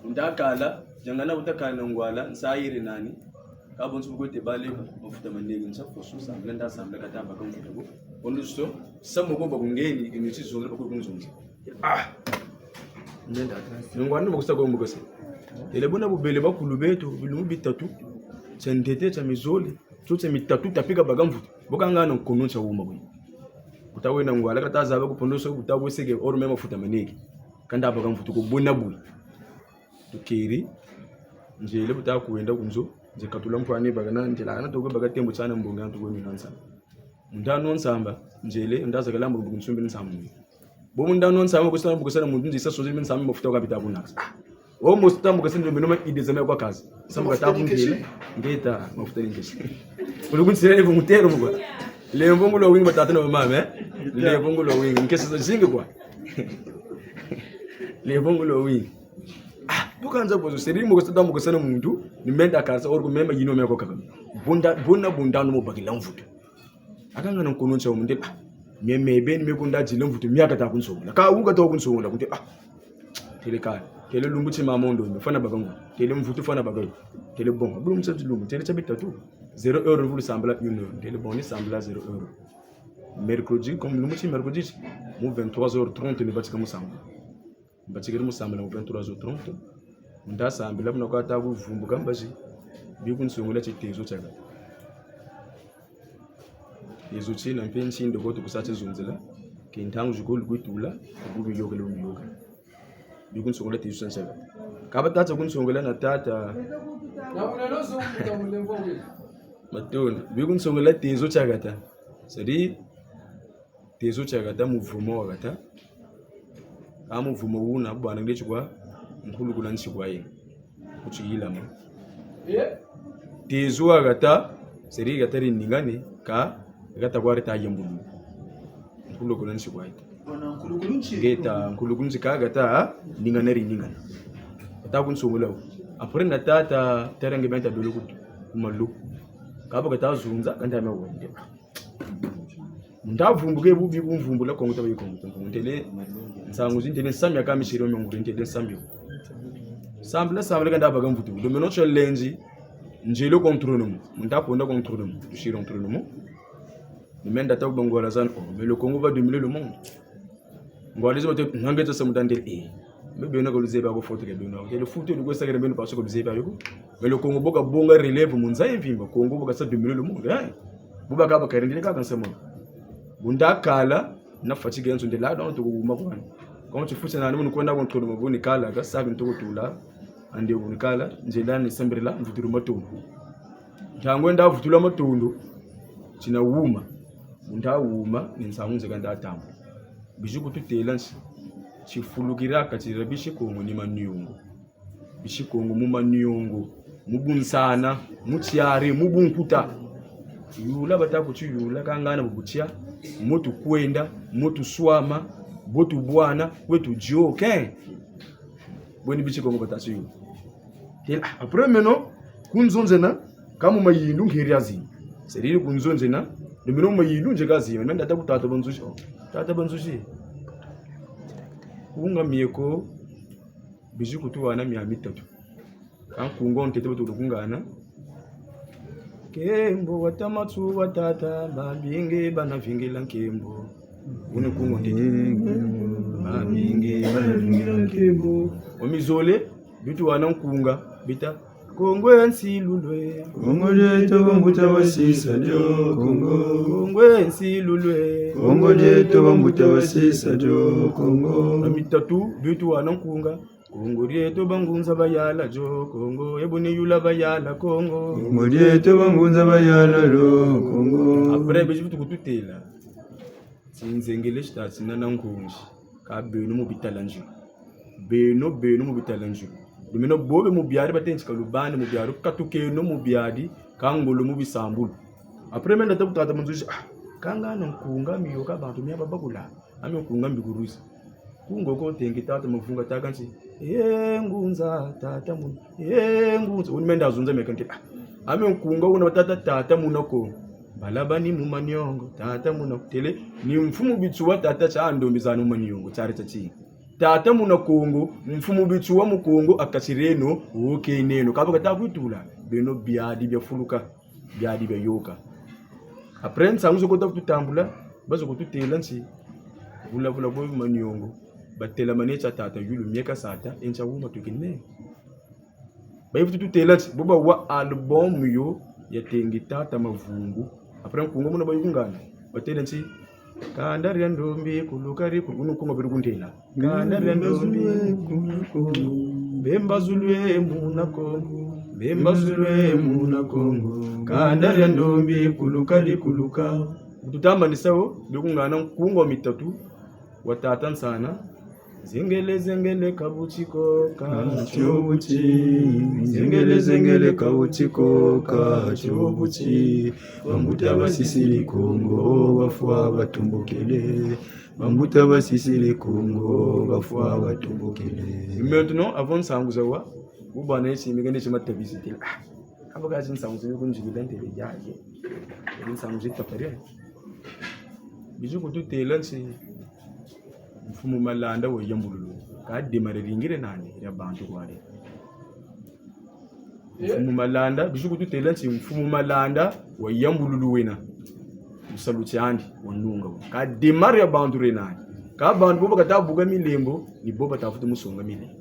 Ndakala jangana utakana ngwala nsayire nani. Kabonzo bote bale mafuta manengi nsafosusa ngenda samla katamba kamfuta go. Onduso samo go bagungeni imichi zonzo bakuru kunzonzo. Ndenda ngwanda bokusaka ngomukase. Elebona bubele bakulu betu bilumu bitatu. Chandete cha mizole. Tutse mitatu tapika bagamfuta. Bokangana nkononcha uma bwe. Kutawena ngwala kataza bakupondoso kutaweseke orume mafuta manengi. Kanda bagamfuta ko bona bwe. Tukiri njele buta kuenda kunzo je katula mpwane bagana ntela ana tokwe bagatembo tsana mbonga ntoko minansa. Ndano nsamba njele ndaza kalamba bukunsumbe nsambu. Bo mundano nsamba kusana bukusana muntu ndisa soze nsambu mafuta kapita kunaksa. O mustamu kasendo binoma idezame kwa kazi. Samba katabu ndele ngeta mafuta ningeshi. Ulukunsira ni vumutero mugwa. Le mbongo lo wingi batatana mama Le mbongo lo wingi nkesa zinge kwa. Le mbongo lo wingi. Bukanza bozo seri mo gostada mo gosana muntu ni menda karsa or ko mema yino meko kaka. Bunda no mo bagila mfuto. Akanga nan kono chawo munde meme ben me kunda jile mfuto miaka ta kunso. Ka unga to kunso la kunte tele ka tele lumbu chi mamondo me fana bagangu. Tele mfuto fana bagangu. Tele bon. Bulum sa lumbu tele chabita tu. 0 euro vous sembla 1 euro. Tele bon ni sembla 0 euro. Mercredi comme lumbu chi mercredi mo 23h30 ne batika mo sambla. Batika mo sambla mo 23h30. Nda sambila mna kwa tabu vumbuka mbashi bikunsungula chitezo chaka yezo china mpenchi ndo goto kusache zunzela ke ntangu jikolu kwitula kubi yokelo myoka bikunsungula tezo chaka kaba tata kunsungula na tata na unalozo mtamulembo wewe matona bikunsungula tezo chaka ta sadi tezo chaka ta muvumo wakata amuvumo una bwana ngechikwa nkulu kulanshi kwaye kuchiyila mo tezo agata seri gatari ningane ka gata kwari ta yembulu nkulu kulanshi kwaye ona nkulukulunchi geta nkulu kunzi ka gata ninganeri ningana ata kunsungula apre na tata terenge benta dolo kumalu ka bagata zunza kanda mewo ndavumbuke bubi kumvumbula konguta bayikonguta ngutele nsangu zintele samya kamishiro myonguru ntele samyo Sambla kanda baga mvutu. Le meno challenge njelo contrôle mu. Ndaponda contrôle mu. Tushira contrôle mu. Le menda ta bango la zone. Mais le Congo va dominer le monde. Ngwalizo bote ngangeta samutandele Mais bena ko luzeba ko foto ke bena. Le foot du go sagere bena parce que luzeba yoko. Mais le Congo boka bonga relève munza evimba. Congo boka sa dominer le monde. Buba ka bakarindile ka kansemo. Bunda kala na fatigue nzo ndela donc to kuma kwa. Quand tu fous na nunu kwenda contrôle mu boni kala ka sabi ntoko tula. Ande unikala njelani sembrela mvuturu matundu ntangwenda avutula matundu china wuma undawuma ninsamunze kanda atambo bijuku tutelansi chifulukira katira bishikongo ni maniyongo bishikongo mu maniyongo mubunsana mutyare mubunkuta yula batako chuyula kangana bubutia motu kwenda motu swama botu bwana wetu joke boni bishikongo batasiyo après maintenant kunzonzena kama mayindu ngiriazi seriri kunzonzena nimeno mayindu njegazi nenda takutata banzushi tata banzushi unga mieko biji kutuwana miamitatu kankungo ntete betu kungana kembo watamatsu watata babinge bana vingila nkembo une kungo ntete Abinge banalungira nkembo. Omizole bitu wanankunga bita Kongwe nsilulwe. Kongo jeto bambuta basisa jo Kongo. Kongwe nsilulwe. Kongo jeto bambuta basisa jo Kongo. Amitatu bitu wanankunga. Kongo jeto bangunza bayala jo Kongo. Ebone yula bayala Kongo. Kongo jeto bangunza bayala jo Kongo. Après bitu kututela. Sinzengele stasi nanankunji. Ka beno mo bitalanju. Beno mo bitalanju. Dumeno bobe mu biadi batenchi kalubani mu biadi katukeno mu biadi kangolo mu bisambulu. Après menda tabutata munzuji kanga nkunga miyo ka bantu miya babakula. Ami nkunga mbiguruzi. Kungo ko tengi tata mfunga takanchi. Ngunza tata mun. Ngunza unimenda azunza mekante. Ami nkunga una batata tata munako. Balabani mu manyongo tata munakutele ni mfumu bitsuwa tata cha andombizana mu manyongo tsari tsachi. Tata muna Kongo, mfumu bitu wa mukongo akasireno, oke neno. Kaba kata kutula, beno biadi bia fuluka, biadi bia yoka. Après nsanguzo kota kutambula, bazo kututelansi. Vula boy manyongo. Batela manecha tata yulu mieka sata, encha wuma tukine. Bayifu tutelansi, boba wa album yo ya tengi tata mavungu. Après nkungo muna bayungana. Batelansi Kandari ndombi kulukari kunukunga birukundela. Kandari ndombi Bemba zulwe muna Kongo. Bemba zulwe muna Kongo. Kandari ndombi kulukari kuluka. Tutamba nisao birukungana kungo mitatu watatan sana. Zengele kabuchiko kachobuchi. Zengele kabuchiko kachobuchi. Bambuta basisili Kongo bafwa batumbukele. Bambuta basisili Kongo bafwa batumbukele. Maintenant avant sanguzawa ubana yesi migende chima tabisitila. Abaga zin sanguzawa kunjigila ntele yaje. Zin sanguzawa tapare. Bijo kututelansi mfumu malanda wa yambululu ka demare ringire nani ya bantu kwale mfumu malanda bishuku tutelansi mfumu malanda wa yambululu wena musaluti andi wanunga ka demare ya bantu renani ka bantu boba katabuga milembo ni boba tafuta musonga mile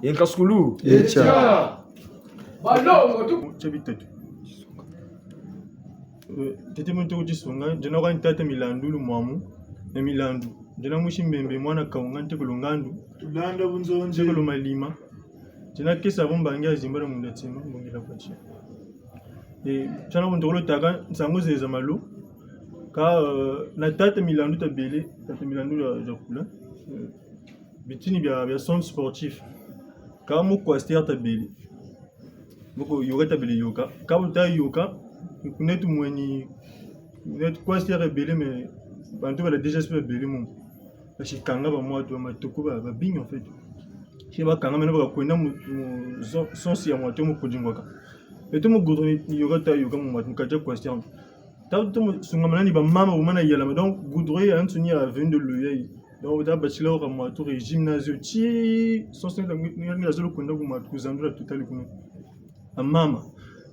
yenkasukulu Echa balongo tu chabitatu tete muntu kuchisonga jana kwa ntata milandulu mwamu na milandu jana mushimbembe mwana kaunga nte kulungandu tulanda bunzonje kulumalima jana kesa bombangi azimbara mundatsema mbongela kwachi chana muntu kulotaka nsanguzeza malu ka na tata milandu tabele tata milandu ya kula bitini bya centre sportif ka mu kwaster tabele boko yoga tabele yoga ka uta yoga kunetu mweni net kwaster tabele mais bantu bala déjà se tabele mu bashikanga ba moto matuku ba binyo en fait chez ba kanga mena ba kwenda mu sonsi ya moto mu kujingwaka eto mu godo yoga ta yoga mu matu kaja kwaster ta to sunga mana ni ba mama bu mana yala donc goudroyer antuni à 22 loyer donc da bachelor ka moto gymnase ti 150 ni la zolo kwenda ku moto kuzandura total kuno mama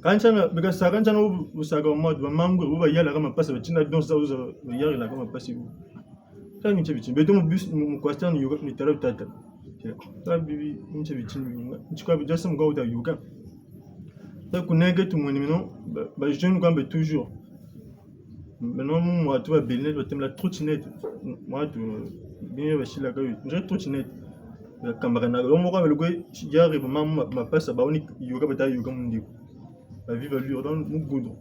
kanchana beka sakanchana usaka moto ba mangu ba yala kama pasa bachinda donc ça uza yala la kama pasi ça ni chebichi beto mu bus mu kwaster ni yoga ni tarab tata ça bibi ni chebichi ni chikwa bi jasam go da yoga ça kunenge tout mon non ba jeune quand toujours maintenant moi tu vas belnet tu aimes la trottinette moi tu bien va chez la gars j'ai trottinette la camarade na mo ko le go yare ma passe ba oni yoga ba ta yoga mon dieu la vie va lui dans mu goudron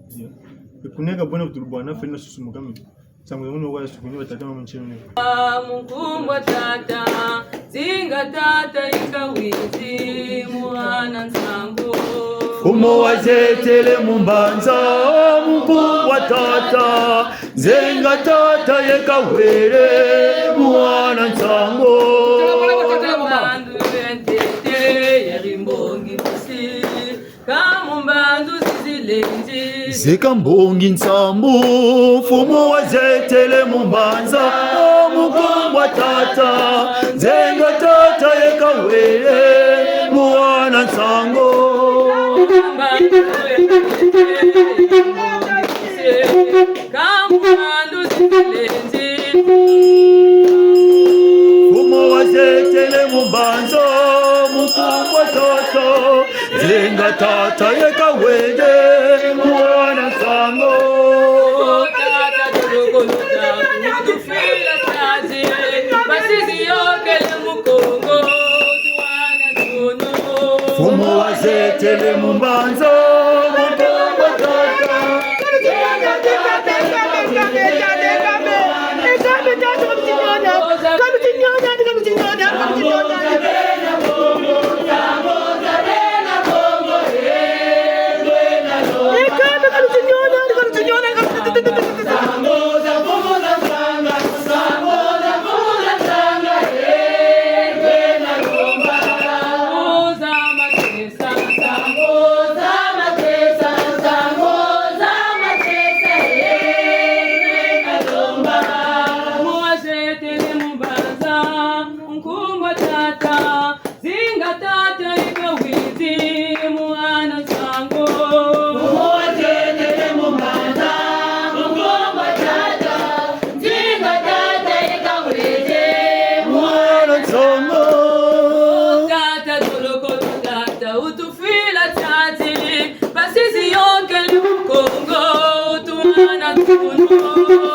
et kunenge bona tu bwana fait na susu mo kama sangu no wa suku ni tata mo nchini mukungwa tata zinga tata ikawizi mwana nsangu Fumo wazetele mumbanza mukungwa tata zenga tata yekawere mwana nsango bandu entete yarimbongi kusi kamumbandu zizilenji Zekambongi nsambu fumo wazetele mumbanza mukungwa tata zenga tata yekawere mwana nsango Kamu mandu silenzi mbanzo mukubwa toto zinga tata yeka wende mwana sango tata turuguluta kutufila tazi basizi yokele mukongo tuwana tuno fumu wazetele mumbanzo mukubwa toto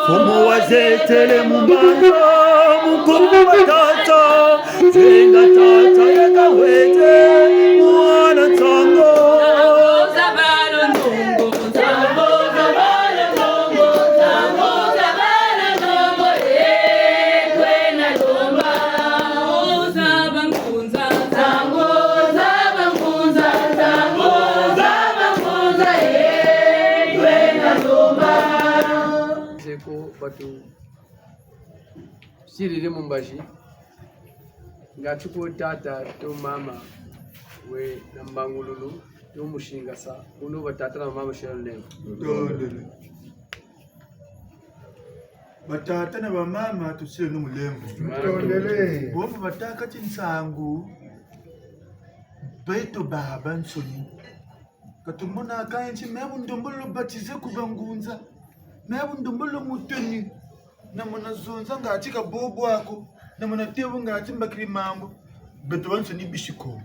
fumu wazetele mumbanzo mukubwa tata zinga tata yeka wende mwana sango batu sirire mumbashi ngatuko tata to mama we nambangululu to mushinga sa uno batata na mama shirale batata na bamama tusile numulembo bofu bataka chinsangu beto baba nsoni katumona kaenchi mebu ndombolo batize kubangunza mebu ndombolo mutoni na mona zonza ngachika bobo wako na mona tebu ngachimba kiri mambo beto bansoni bishikongo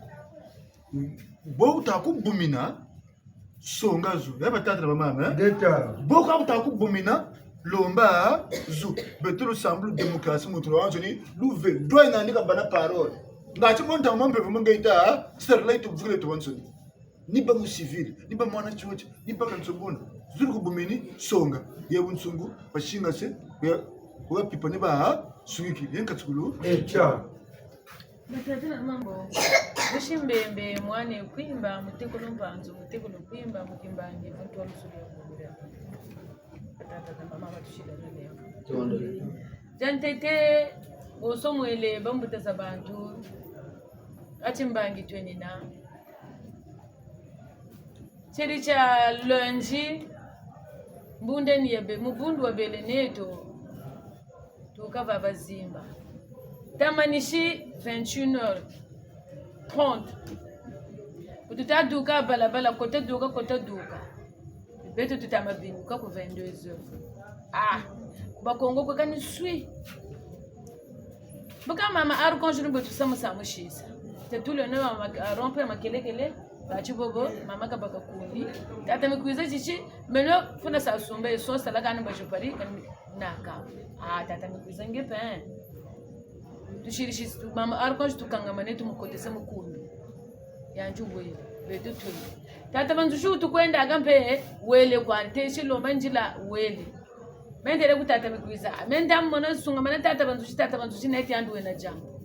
bo utakubumina songa zu ya batata na bamama Deta. bo ka utakubumina lomba zu beto lo samblu demokrasi mutro wanzoni luve doy na ndika bana parole ngachi monta mombe vumngaita serlait ubvule to wansoni ni ba musivili ni ba mwana chuocha ni ba kantsubuna zuri kubumini songa yebu nsungu bashinga se wa pipa ne ba sungiki yenkatsukulu Echa. Batata mambo bushimbembe mwane kwimba mutekolo mpanzo mutekolo kwimba mukimbangi mtu alusuli ngubira batata na mama batushida leo jantete osomwele bambutesa bantu achimbangi twenina chiri cha lundi mbunde niyabe mubundu wa bele neto tukava bazimba tamanishi 21h30 ututa duka balabala kota duka beto tutamabinuka ku 22h bakongo kwa kani sui buka mama aru konjuru betu samu shisa tetule ne mama rompe makelekele bachi bobo mama ka baka kundi tata mikuiza chichi meno funa sa sumbe so sala kan ba jopari naka tata mikuiza ngepe tushirishi mama aru konjuru tukanga manetu mukotesa mukundi yanju boye betu tuli tata banzushu tukwenda agampe wele kwante shilomba njila wele mendele kutata mikuiza menda mona sunga mana tata banzushi neti andu wena jambo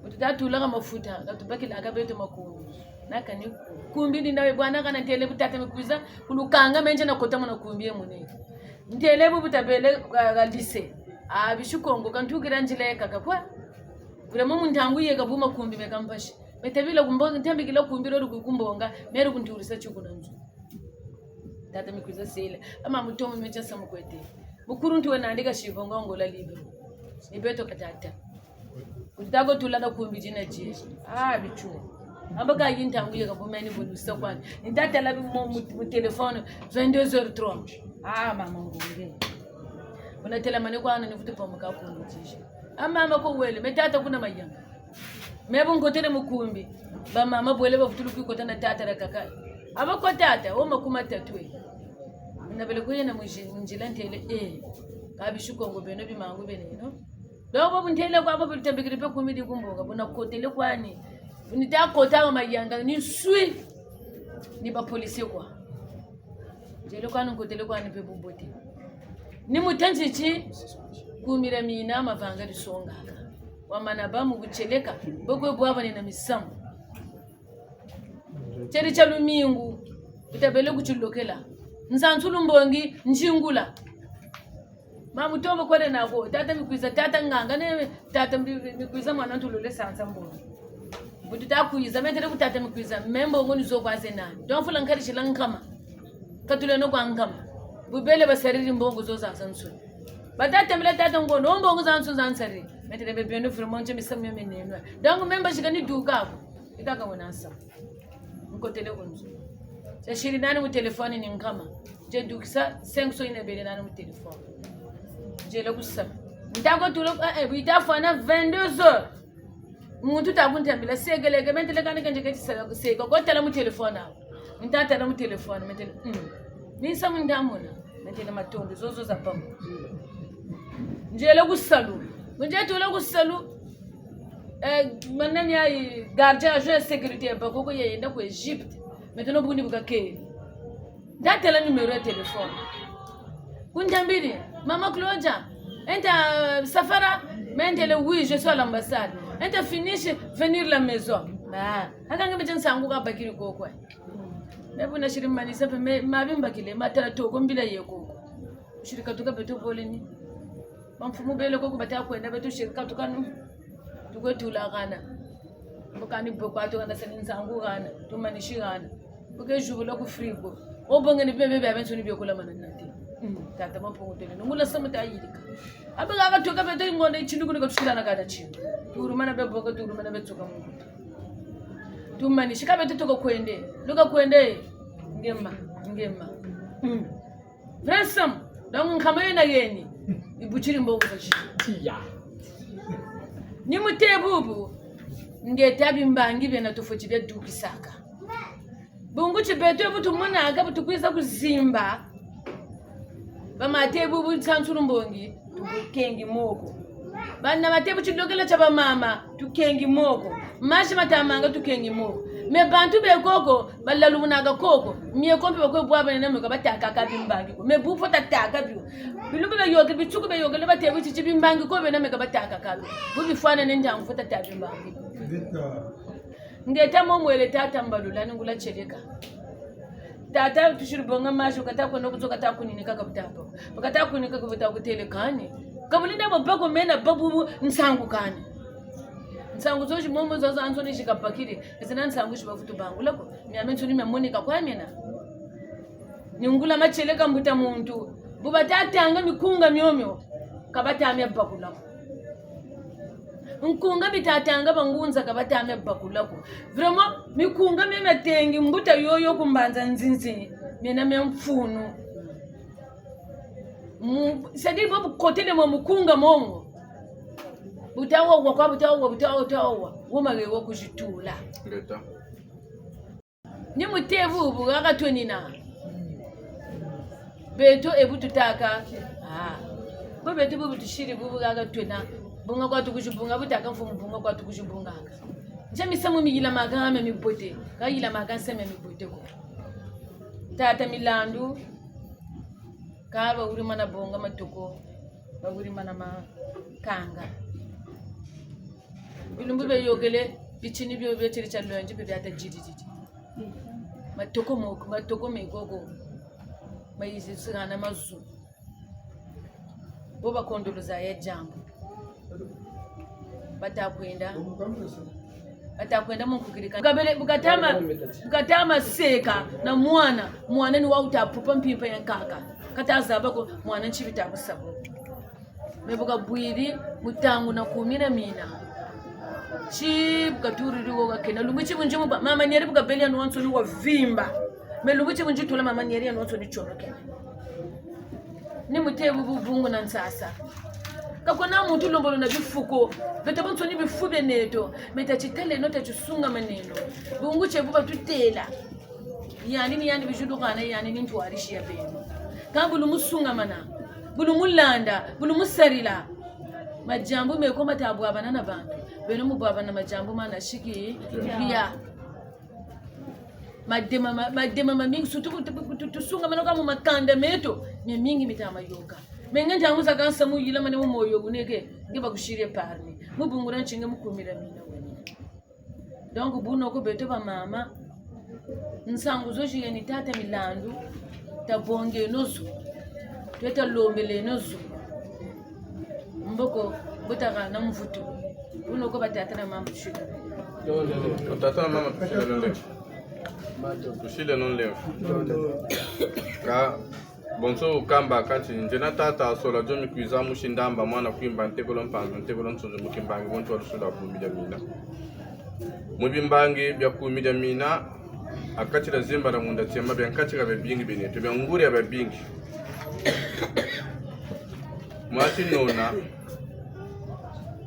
utatu laga mafuta ngatubaki laga beto makumbi nakani kumbi ndinawe bwana kana tele butata mikuiza kulukanga menje na kota mona kumbi emune ndele butabele ga lise bishukongo kantugira njile kakakwa bure mu ntangu yega buma kumbi mekampashi betabila kumbonga ntambikila kumbi ro kukumbonga mero kunturisa chukunanzu tata mikuiza sele ama mutomo mecha samukwete mukuru ntiwe naandika shivonga ngola libe nibeto katata kutago tulana kumbi jina jeshi bichu ambaka yinta nguye kabumeni bonusa kwani ndata labi mu telefone 22h03 mama ngumbe una telemane kwana nifuti pamuka kumbi jeshi Amama ko wele metata kuna mayanga. Mebu ngotele mukumbi. Ba mama bwele ba futulu kukota na tata na kaka. Aba ko tata o makuma tatwe. Na bele ko yena munjila ntele kabishuko ngo beno bimangu bene no. Dogo buntele kwa abo bitambikire pe kumidi kumboga buna kotele kwani. Unita kota mayanga ni sui. Ni ba police kwa. Jelo kwani ngotele kwani pe bubote. Ni mutanzichi kumira mina mavanga risongaka. Wamana bamu kucheleka bogwe bwaba na misamu. Cheri cha lumingu utabele kuchulokela. Nzantsulu mbongi njingula. Mamu tombo kwere nako tata mikwiza tata nganga ne tata mikwiza mwana ntulole sansa mbongi. Bututa kuiza metere kutata mikwiza membo ngoni zo kwaze nani. Don't fula nkari shilankama. Katule no kwangama. Bubele basariri mbongo zo zansu. Batata mila tata ngono mbongo zansu zansari. Metere bebe no firmonche misamu menenwa. Dangu memba shikani duka. Itaka wanasa. Nkotele kunzu. Sashiri nani mu telefoni ni ngama. Je dukisa 500 inabele nani mu telefoni. Je la kusama. Ndako tulo bitafana 22h. Muntu takuntambila segeleke mentele kana kanje kati seka kotela mu telefoni apo. Ntata na mu telefoni mentele. Nisa mu ndamona mentele matondo zozo za pambo. Je la kusalu. Nje tulo kusalu. Manani ai gardien agent sécurité bako ko yenda ko Egypte. Maintenant buni bukake. Date la numéro de téléphone. Kuntambiri, Maman Claudia, enta safara, mentele oui, je suis à l'ambassade. Enta finish venir la maison. Bah, akanga bejan sangu ka bakiri kokwa. Mebu na shirimani sepe mabimba kile matala toko mbila yeko. Shirika tuka beto boleni. Bamfumu bele koko bataka kwenda beto shirika tukanu. Tukotula kana. Bukani bokwato kana senin sangu kana, tumanishi kana. Buke jubula ku frigo. Obonge ni bebe abenso ni byokola mananati. Tata mapongo tele ngula samata ayidika. Abaga akatoka beto ingonde ichinduku nikotushikana kada chini. Turumana beboka turumana betsoka mungu. Tumanishi kabeto toko kwende. Luka kwende ngema. Ransom dangu nkamaye na yeni. Ibuchiri mbongo zachi. Ya. Ni mutebubu ngetabi mbangi bena tofoti bya dukisaka. Bungu chibeto butu muna aga butu kwiza kuzimba. Bamatebu butsantsuru mbongi tukengi moko. Bana matebu chilokela chaba mama tukengi moko. Mashi matamanga tukengi moko. Me bantu be koko balalumunaga koko. Mie kompe bakwe bwaba nene meka bataka kabimbangi ko. Me bufo tataka biyo. Bilumbe be yoke bichuku be yoke batebu chichibimbangi ko bena meka bataka kabi. Bubifana nenjangu fota tabimbangi. Ngeta momwele tata mbalula ngula cheleka. Tata tushiribonga masho katako nokuzoka takunini kaka butapa. Bakata kunika kuvuta kutele kani. Kabulinda mabako mena babu nsangu kani. Nsangu zoji momo zozo ansoni shikapakiri. Ezina nsangu shibafutu bangu lako. Miamentu ni memonika kwa mina. Ngula macheleka mbuta muntu. Buba tata anga mikunga myomyo. Kabata amya baku lako. Nkunga bitatanga bangunza kabata ame bakulako. Vraiment mikunga memetengi mbuta yoyo kumbanza nzinzi. Mena memfunu. Sadi bobu kotele mo mukunga momo. Butawa kwa butawa. Womage wo kujitula. Leta. Ni mutevu bugaga tonina. Beto ebututaka. Bo beto butushiri bugaga tona. Bunga kwa tukujibunga butaka mfumu bunga kwa tukujibunga. Jami samu miyila magame mibote. Kayila maganseme mibote ko. Tata milandu. Kaba uri mana bonga matoko. Ba uri mana makanga. Bilumbu be yogele bichini byo be chiri chalo nje be ata jiji. Matoko megogo. Mayizi singana mazu. Boba kondoluza ya jambo. Batakwenda mukukirika kabele bukatama seka na mwana ni wauta pupa mpimpa yankaka katazaba ko mwana nchibita kusabo mebuka bwiri mutangu na kumira mina chi bukaturi riwo gakena lumbichi bunje mu mama nyeri bukabeli anu wanso ni wa vimba me lumbichi bunje tula mama nyeri anu wanso ni choro kene ni mutebu bubungu na nsasa kakona muntu lombolo na bifuko beta bonsoni bifu beneto meta chitele no tachisunga maneno bungu chebuba tutela yani ni yani bijudu kana yani ni ntwarishi ya beno kambulu musunga mana bulu mulanda bulu musarila majambu meko matabu abanana bantu beno mubaba na majambu mana shiki pia madema mingi sutu tusunga mana kama makanda meto mingi mitama yoka menga njanguza kansa mu yila mane mu moyo guneke ngeba kushire parni mubungura nchinge mukumira mina wena donc buno ko beto ba mama nsangu zo jigeni tata milandu tabonge nozo tweta lombele nozo mboko butaka na mvutu buno ko batata na mama shika tata na mama tushile non leo ka bonso kamba kati njena tata sola jomi kuiza mushindamba mwana kuimba ntekolo mpanzo ntekolo nsonzo mukimbangi bonto walusula kumida mina mubimbangi bya kumida mina akatira zimba na munda tiamba bya nkatira babingi beneto bya nguri ababingi mwati nona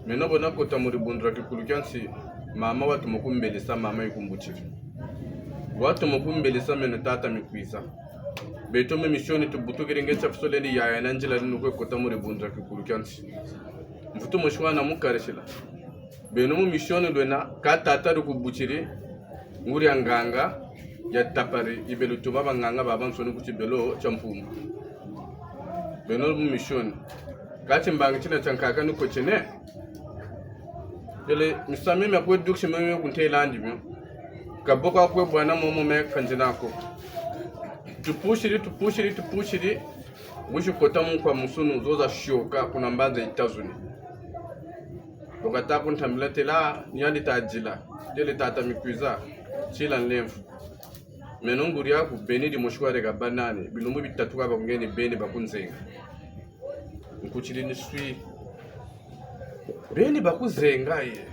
menobo nakota muri bundra kikulukansi mama watu mukumbelesa mama ikumbuchiri watu mukumbelesa meno tata mikwiza beto me misioni tubutukire ngecha fusoleni ya nanjila nukwe kota muri bundra kikulukansi mfutu mushwana mukareshela beno mu misioni lwena ka tata rukubuchiri nguri anganga ya tapari ibelu tuma banganga babansoni kuchibelo champumba beno mu misioni kati mbangi china chankaka nuko chene dele misami me ko dukshi me kunte landi me kaboka ko bwana momo me kanjinako tupushiri wishi kotamu kwa musunu zoza shoka kuna mbanza itazuni lokata kuntambila tela nyandi tajila dele tata mikwiza chila nlemfu menonguri yaku benidi moshware ga banane bilumbu bitatu ka bakungeni beni bakunzenga nkuchiri ni swi beni bakuzenga ye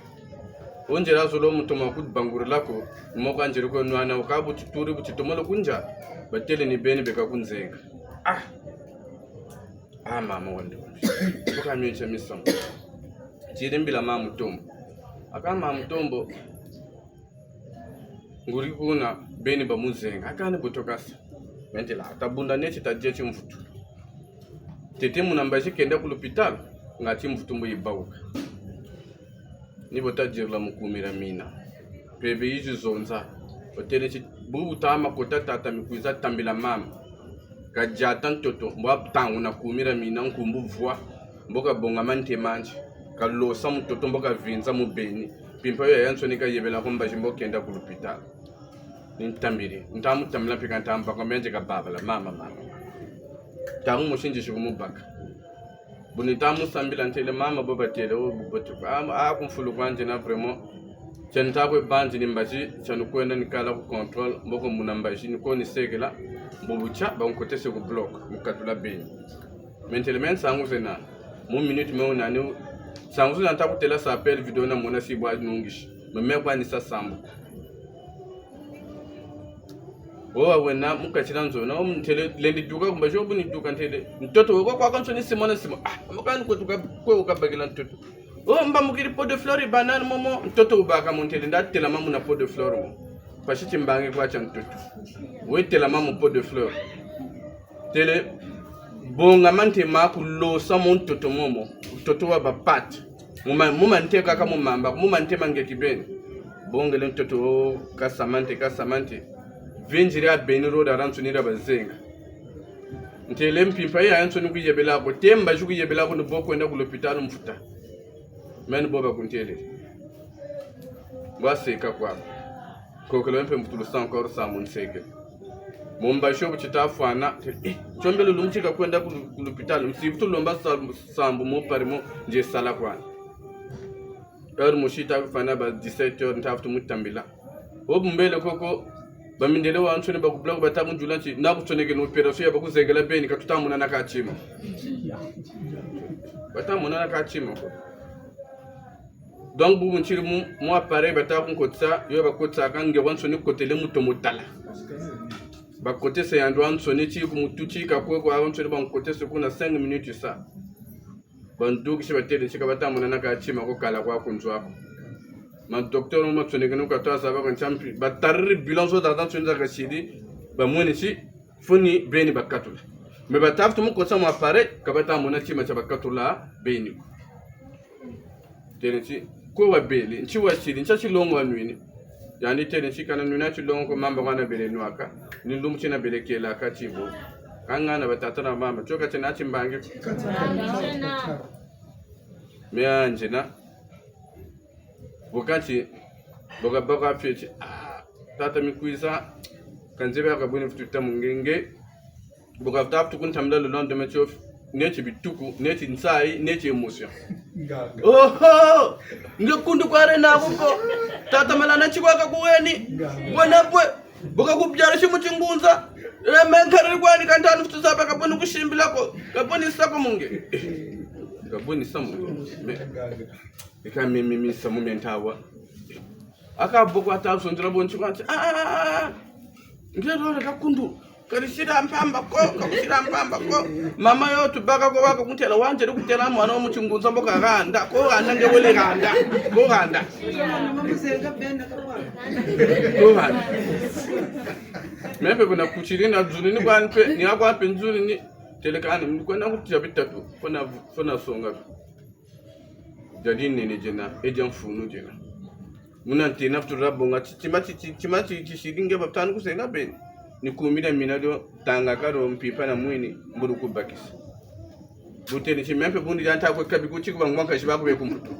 onjera zolo mutoma kudbangura lako moka njeri ko nwana ukabu tuturi buchitomolo kunja batele ni beni beka kunzenga mama wande boka miyecha misam chiri mbila mama mutombo akama mutombo nguri kuna beni bamuzenga akane botokasa mentela tabunda nechi tajechi mfutu tete munambashi kenda ku l'hôpital ngati mfutumbo yibauka nibo tajirla mukumira mina pebe yizi zonza otele chi bubu tama kota tata mikwiza tambila mama kajata ntoto mbwa tangu na kumira mina nkumbu vwa mboka bonga mante manje kalosa mtoto mboka vinza mubeni pimpa yo yansoni ka yebela komba jimbo kenda ku l'hôpital nintambiri ntamu tamla pika ntamba kwa menje ka babala mama tamu mushinji shugumubaka bunitamu sambila ntele mama boba tele o bubotu kumfulu kwanje na vraiment chantabwe bandi nimbaji chanukwenda nikala ku control mboko munambaji niko ni segela bobucha bankotese ku block mukatula beni mentele men sangu zena mu minute me onani sangu zena ntakutela sa appel video na mona si bwa nungishi memekwa ni sasambu wena mukachira nzona umtele lendi duka kumba jobu ni duka ntele mtoto wako kwa kanso ni simona amakani ko duka ko ukabagila mtoto mba mukiri pot de fleur banane momo mtoto ubaka montele ndatela mamu na pot de fleur mo pashiti mbange kwa cha mtoto wetela mamu pot de fleur tele bonga mante makulo sa mtoto momo mtoto wa bapat muma nteka kama mamba muma ntema ngekibeni bongele mtoto kasamante venjiri ya beni roda ransunira bazenga ntele mpimpa ya yansoni kuyebela ko temba juku yebela ko ndoboko enda ku l'hôpital mfuta men boba kuntele waseka kwa ko kelo mpe mutulu encore sa monseke momba shobu chitafana chombele lumchika kwenda ku l'hôpital msifutu lomba sambu mo parimo nje sala kwa mushita kufana ba 17h ntafutu mutambila obumbele koko bamindele wa nsone bakubla batamu julanchi nakutoneke no operation ya bakuzengela beni katutamuna nakachima batamuna nakachima donc bubu nchiri mu appareil batamu kotsa yo bakotsa kange wansone kotele mutomotala bakote se yandwa nsone chi ku mutuchi ka kwa wansone bankotese kuna 5 minutes ça bandu kisha batele chika batamuna naka chima ko kala kwa kunjwa ma docteur mo tsone kanu ka toa saba kan champi batarri bilan so da tsunza ka shidi ba muni si funi beni bakatula me bataftu mo ko sama pare ka batamuna chima cha bakatula beni ko tele si ko wa beli nchi wa shidi ncha chilongo anwini yani tele si kana nuna chilongo ko mamba kana bele nwaka ni ndum china bele kela ka chibo kangana batatana mama choka china chimbange mea njena wakati boga pyechi tata mikuiza kanzebe akabuni fututa mungenge boga tatu kuntamda le lendemain chof neti bituku neti nsai neti emotion oho ngekundu kware na kuko tata malana chikwaka kuweni bona bwe boga kubyara shimuchingunza menkari kwani kantanu futusaba kabuni kushimbila ko kabuni sako munge kabuni samu ika mimi samu mentawa aka boko atapso ndira bonchi kwati ngero kakundu karishira mpamba ko mama yo tubaka ko waka kuntela wanje kutela mwana omuchungunza mboka ganda ko ganda ngewele ganda ko ganda mepe kuna kuchirinda dzuni ni kwanpe ni akwape nzuri ni telekani mkwenda kutia bitatu fona songa jadi nene jena ejan funu jena munante naftu rabonga chimati chishiringe batanu kusenga ben ni kumida minado tanga karo mpipa na mwini mburu kubakisa buteni chimempe bundi janta ko kabi kuchi kuba ngwanka shibaku be kumutu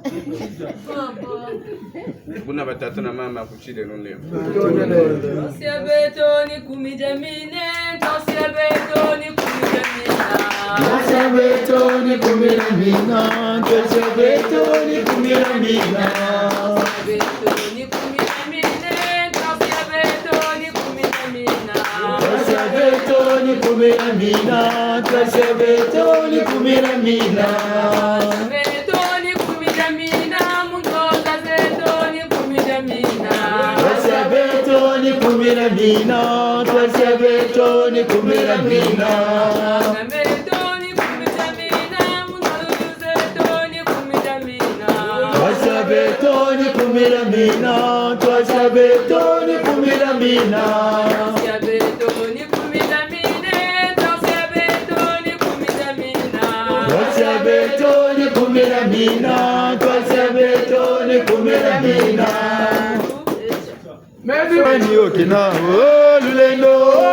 buna batata na mama kuchile no leo Siabetoni kumijamine tosiabetoni kumijamina Siabetoni kumijamina tosiabetoni kumijamina Siabetoni kumijamine tosiabetoni kumijamina Siabetoni kumijamina tosiabetoni kumijamina Siabetoni kumijamina mungoza zetoni kumijamina Siabetoni kumijamina tosiabetoni kumijamina Siabetoni kumijamina mungoza zetoni kumijamina Siabetoni kumijamina tosiabetoni kumijamina Siabetoni kumijamine tosiabetoni kumijamina Siabetoni kumijamina tosiabetoni kumijamina Medi Mani okina olulendo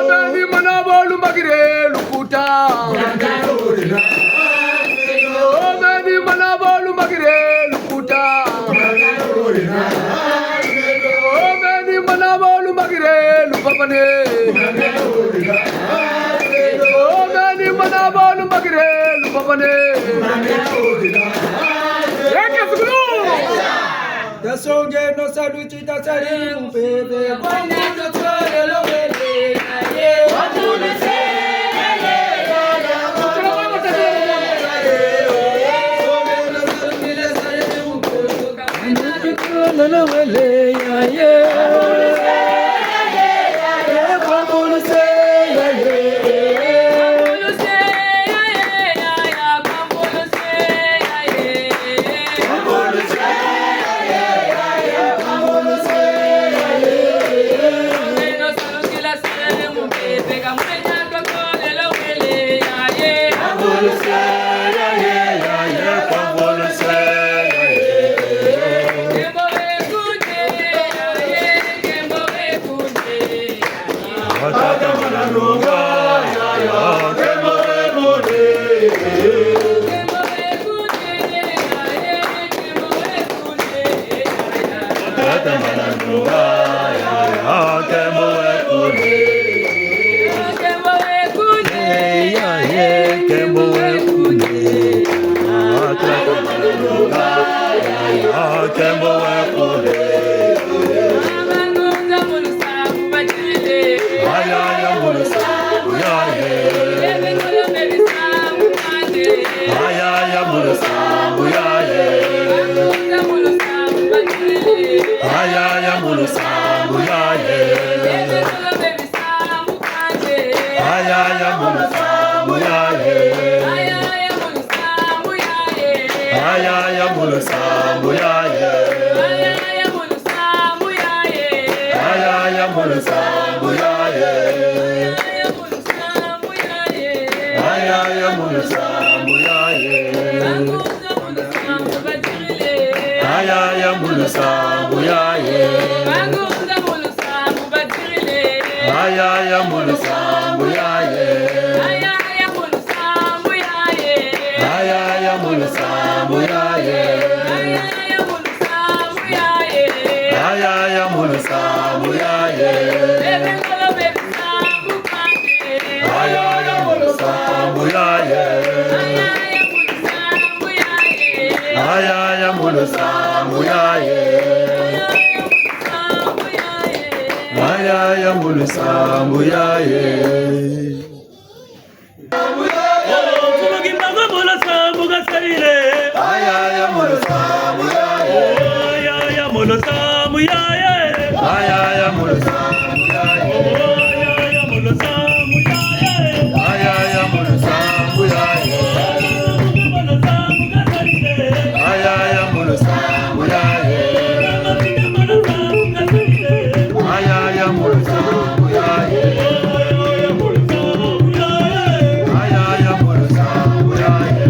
medi manabolu magire lukuta medi manabolu magire lukuta medi manabolu magire lupapane medi manabolu magire lupapane Dasonge no saluti tasari mpebe Bwana totole lowele aye watulese Ayaya mulusambu yaye. Ayaya mulusambu yaye. Ayaya mulusambu yaye. Ayaya mulusambu yaye. Ayaya mulusambu yaye. Ayaya mulusambu yaye. Ayaya mulusambu yaye. Ayaya mulusambu yaye. Ayaya mulusambu yaye. Ayaya mulusambu yaye. Ayaya mulusambu yaye. Ayaya mulusambu yaye. Ayaya mulusambu yaye. Ayaya mulusambu yaye. Ayaya mulusambu yaye. Ayaya mulusambu yaye. Ayaya mulusambu yaye.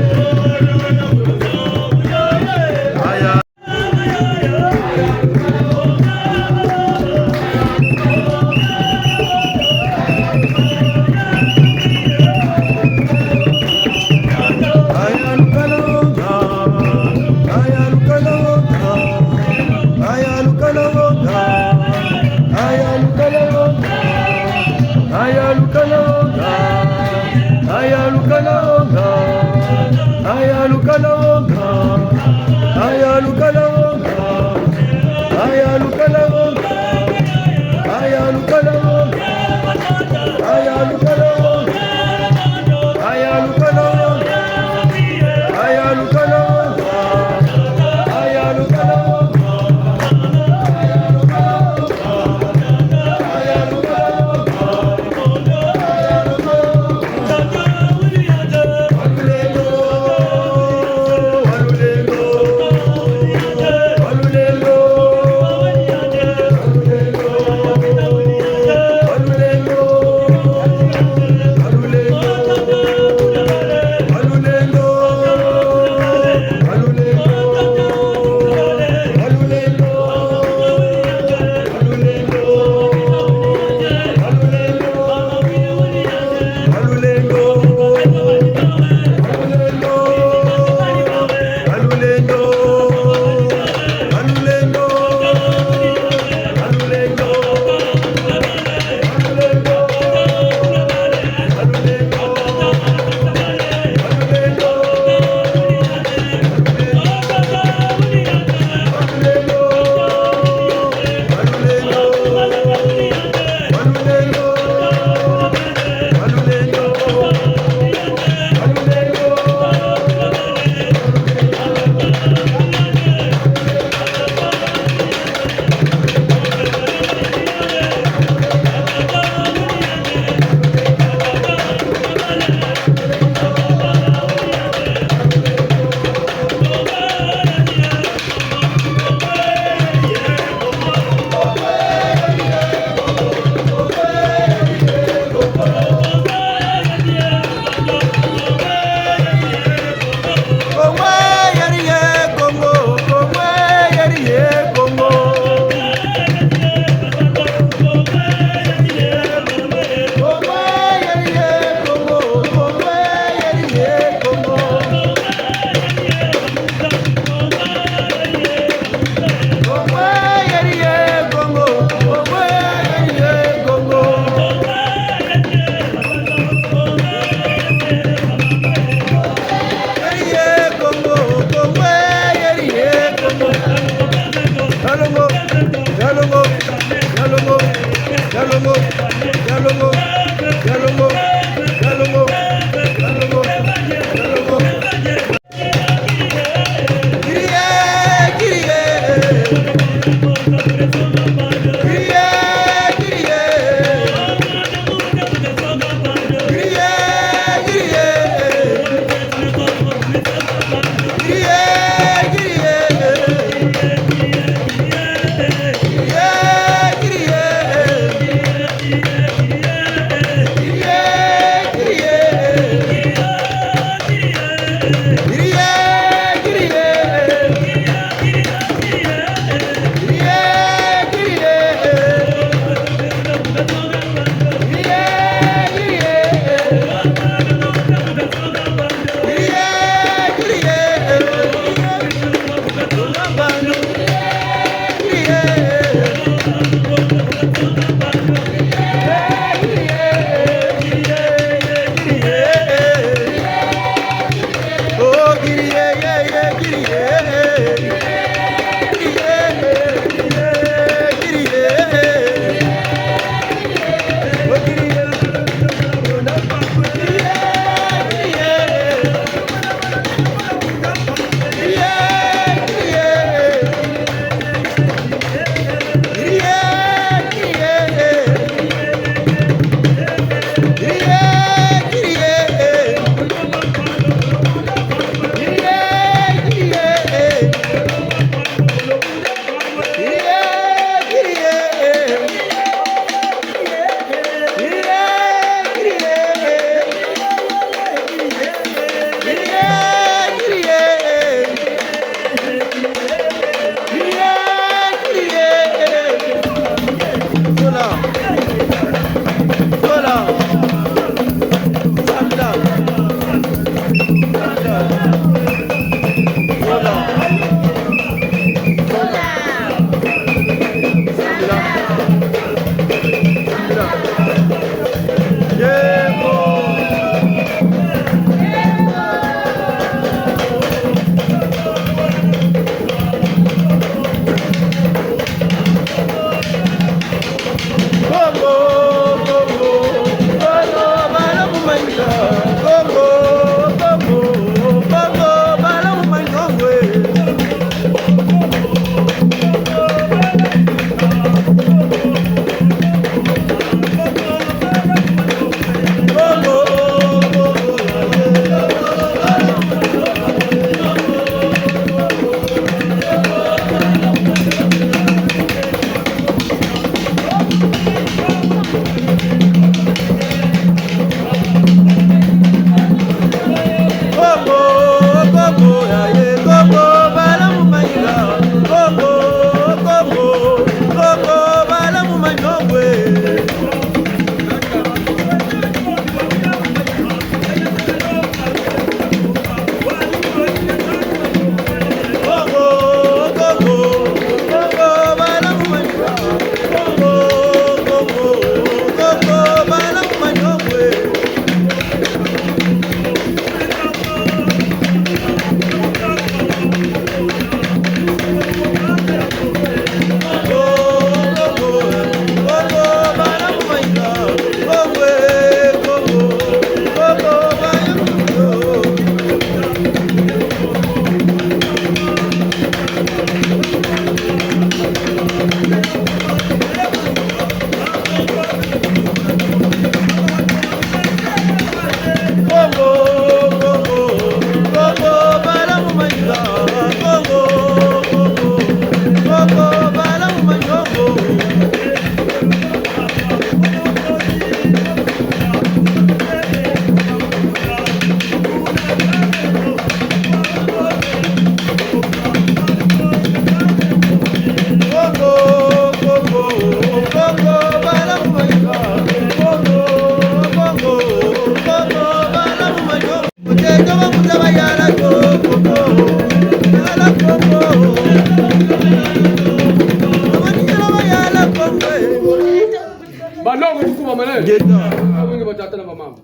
Banongo mkubwa maneno. Geta. Wengi batata na mama.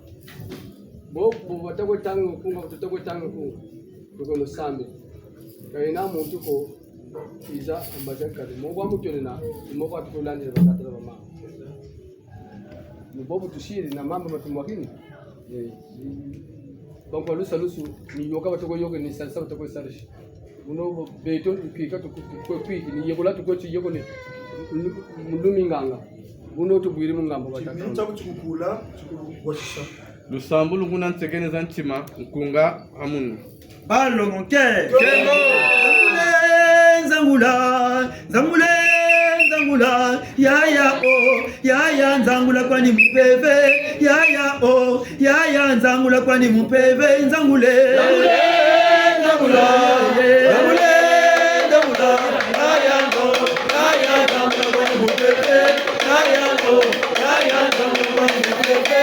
Bo batakwe tangu kunga batakwe tangu kunga. Kuko no sambe. Kaina muntu ko iza ambaja kare. Mo ba mutone na mo ba tukolani batata na mama. Ni bobu tushiri na mama matumwakini. Banko lusu ni yoka batako yoga ni salsa batako sarish. Uno beto kika to ko kwiki ni yego latu ko chi yego ni mulumi nganga. Uno to bwiri mungamba bataka. Chimini chabu chukukula chukukwashisha. Lusambu lunguna nsekene za ntima nkunga amunu. Balo monke. Kengo. Nzangula. Nzangule. Nzangula. Yaya nzangula kwani mpeve. Yaya nzangula kwani mpeve. Nzangule. Nzangule. Nzangula. Nzangule. Nzangula. Yaya nzangula kwani mpeve. Yaya nzangula kwani mpeve.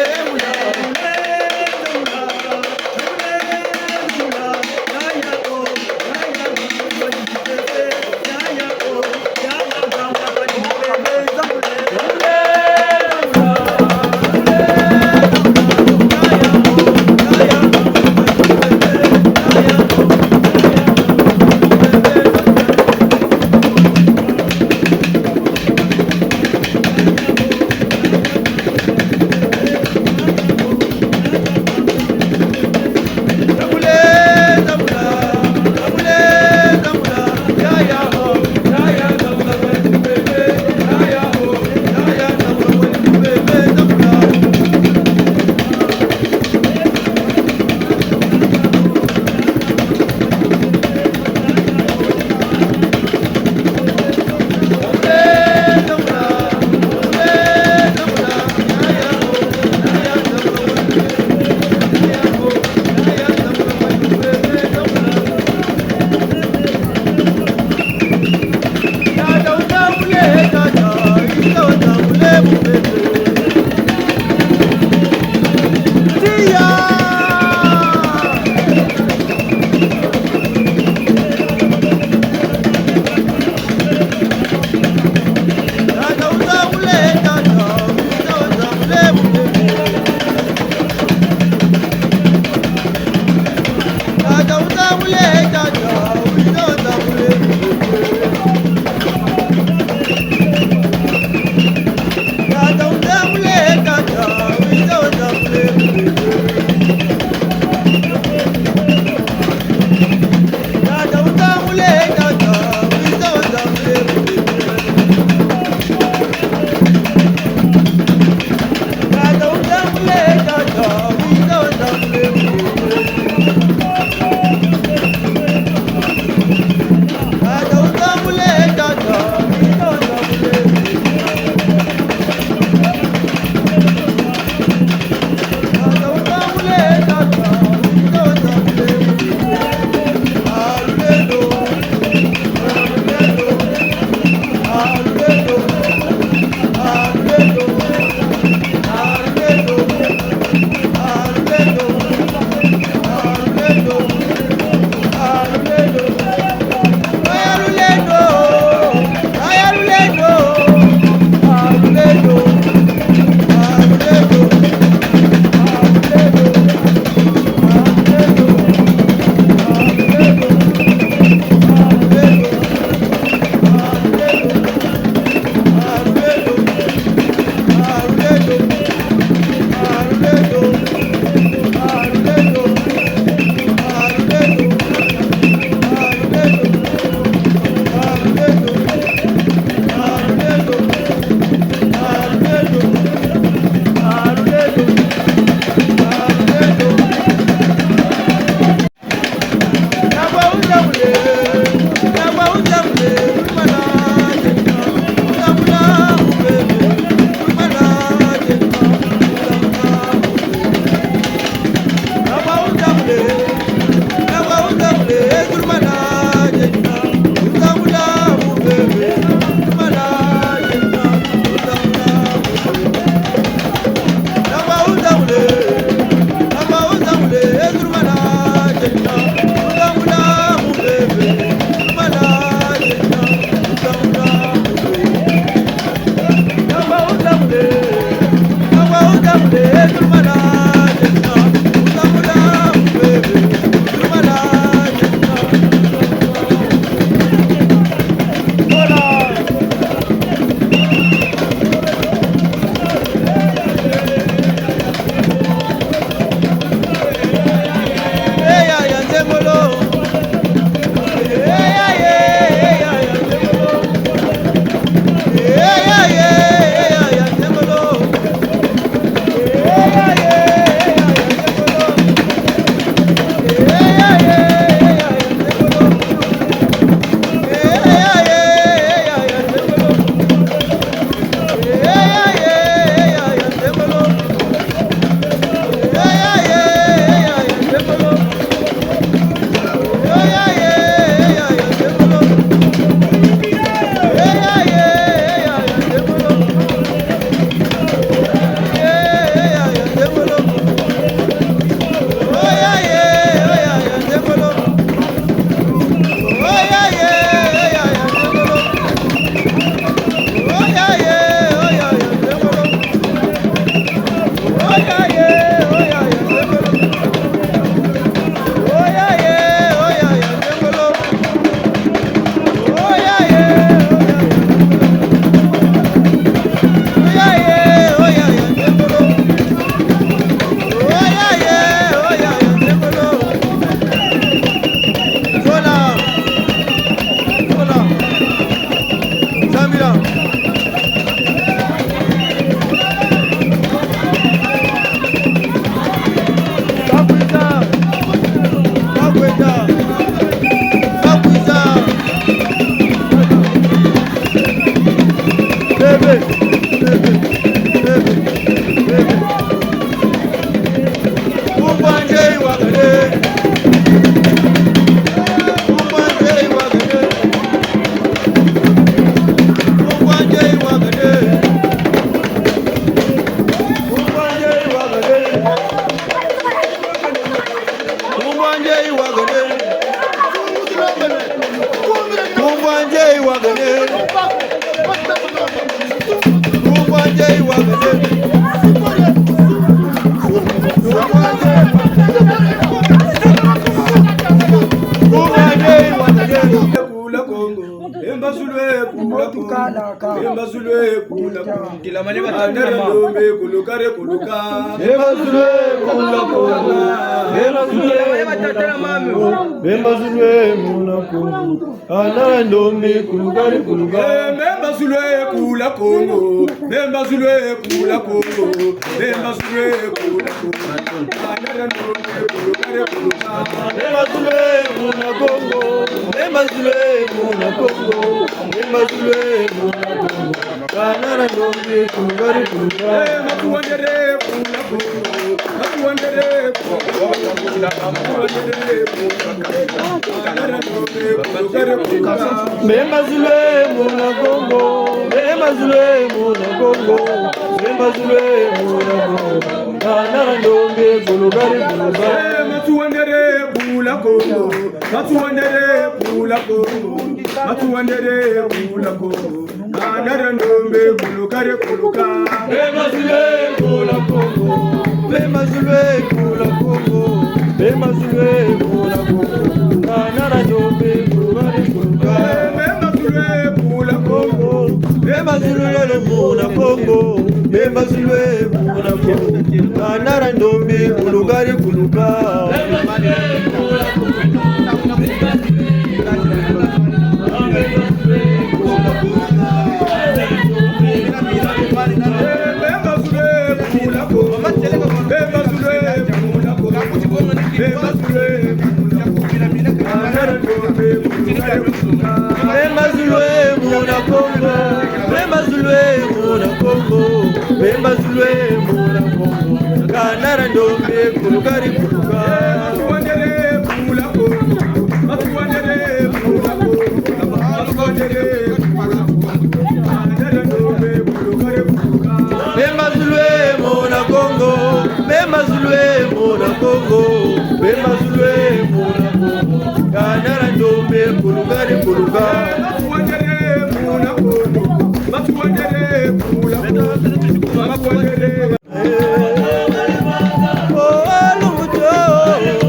Oh,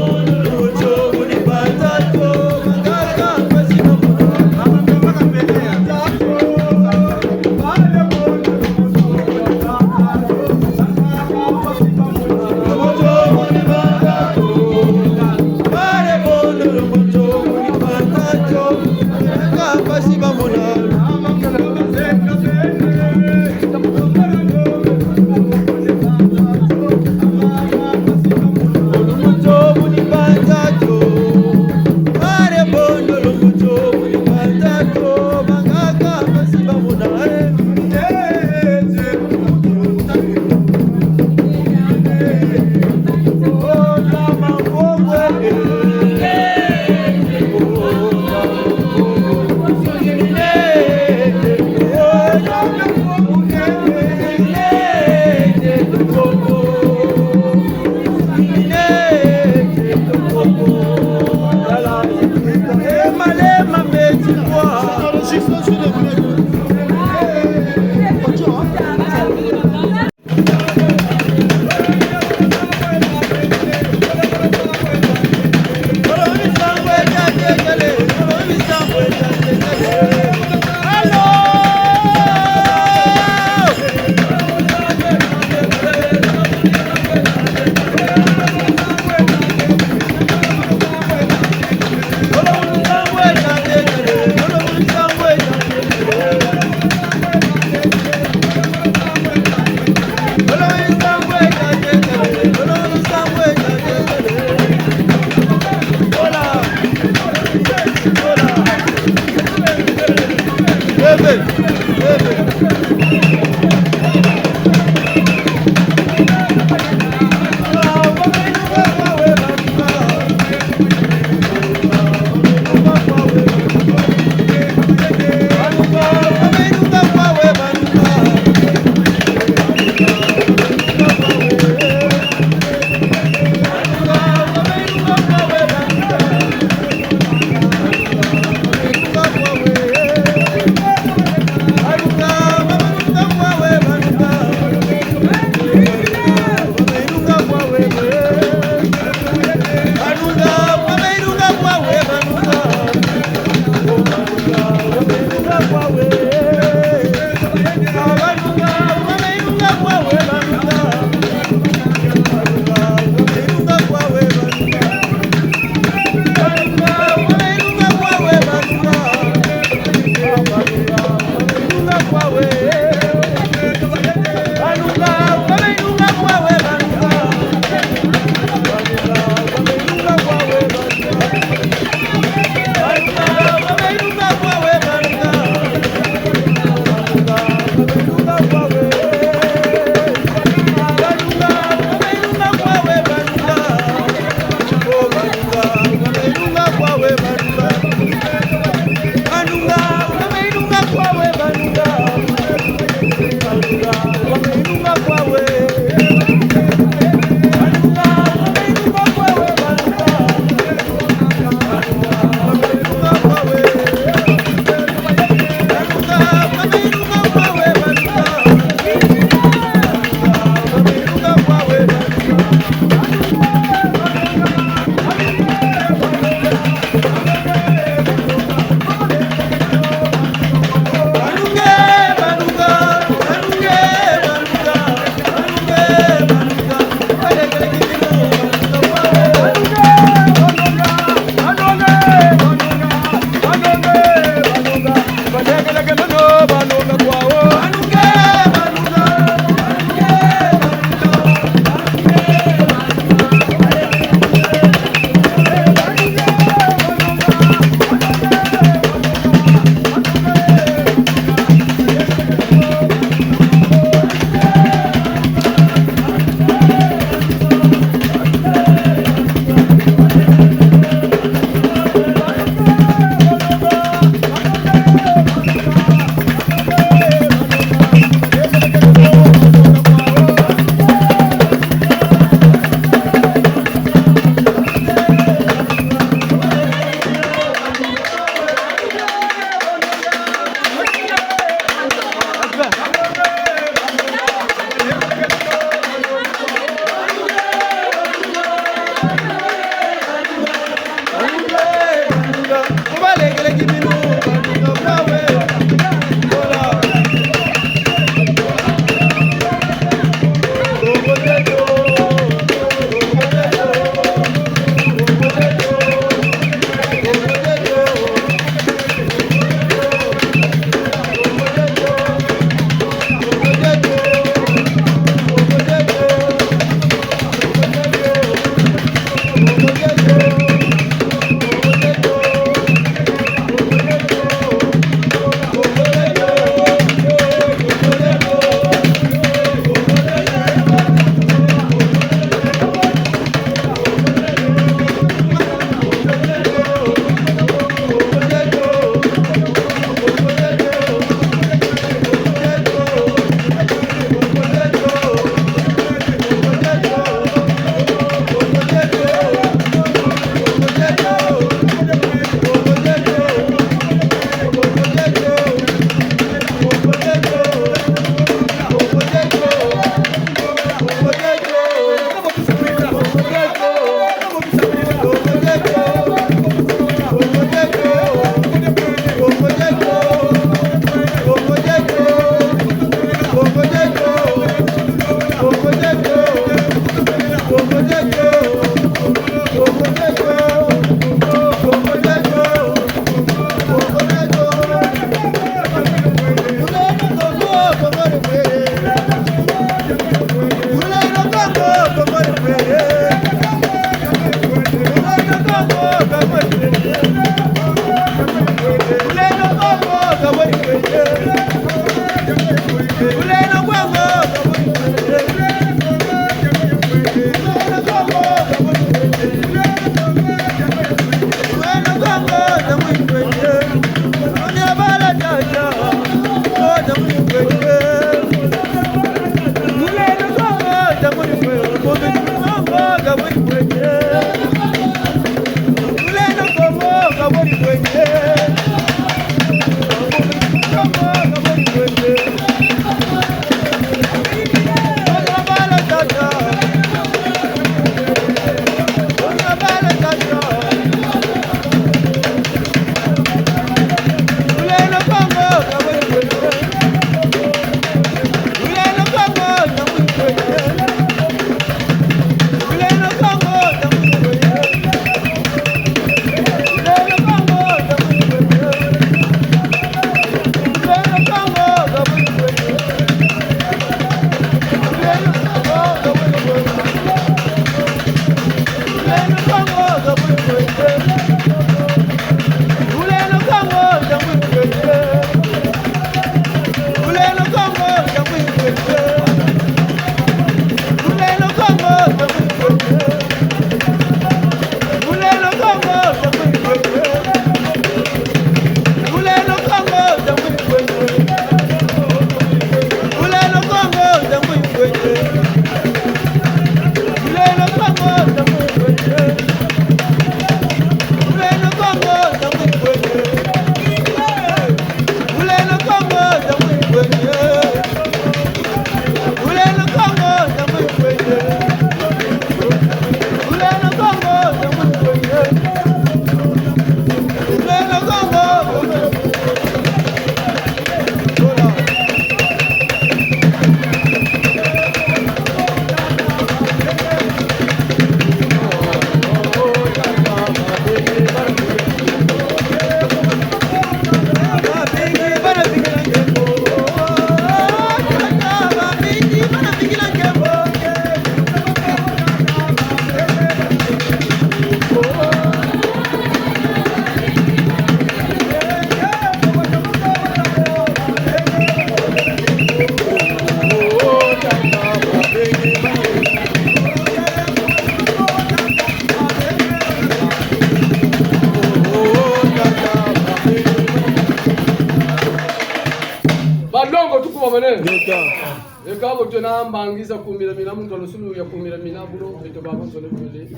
Eka boto na mbangiza kumira mina muntu alusulu ya kumira mina bulo beto baba zole bele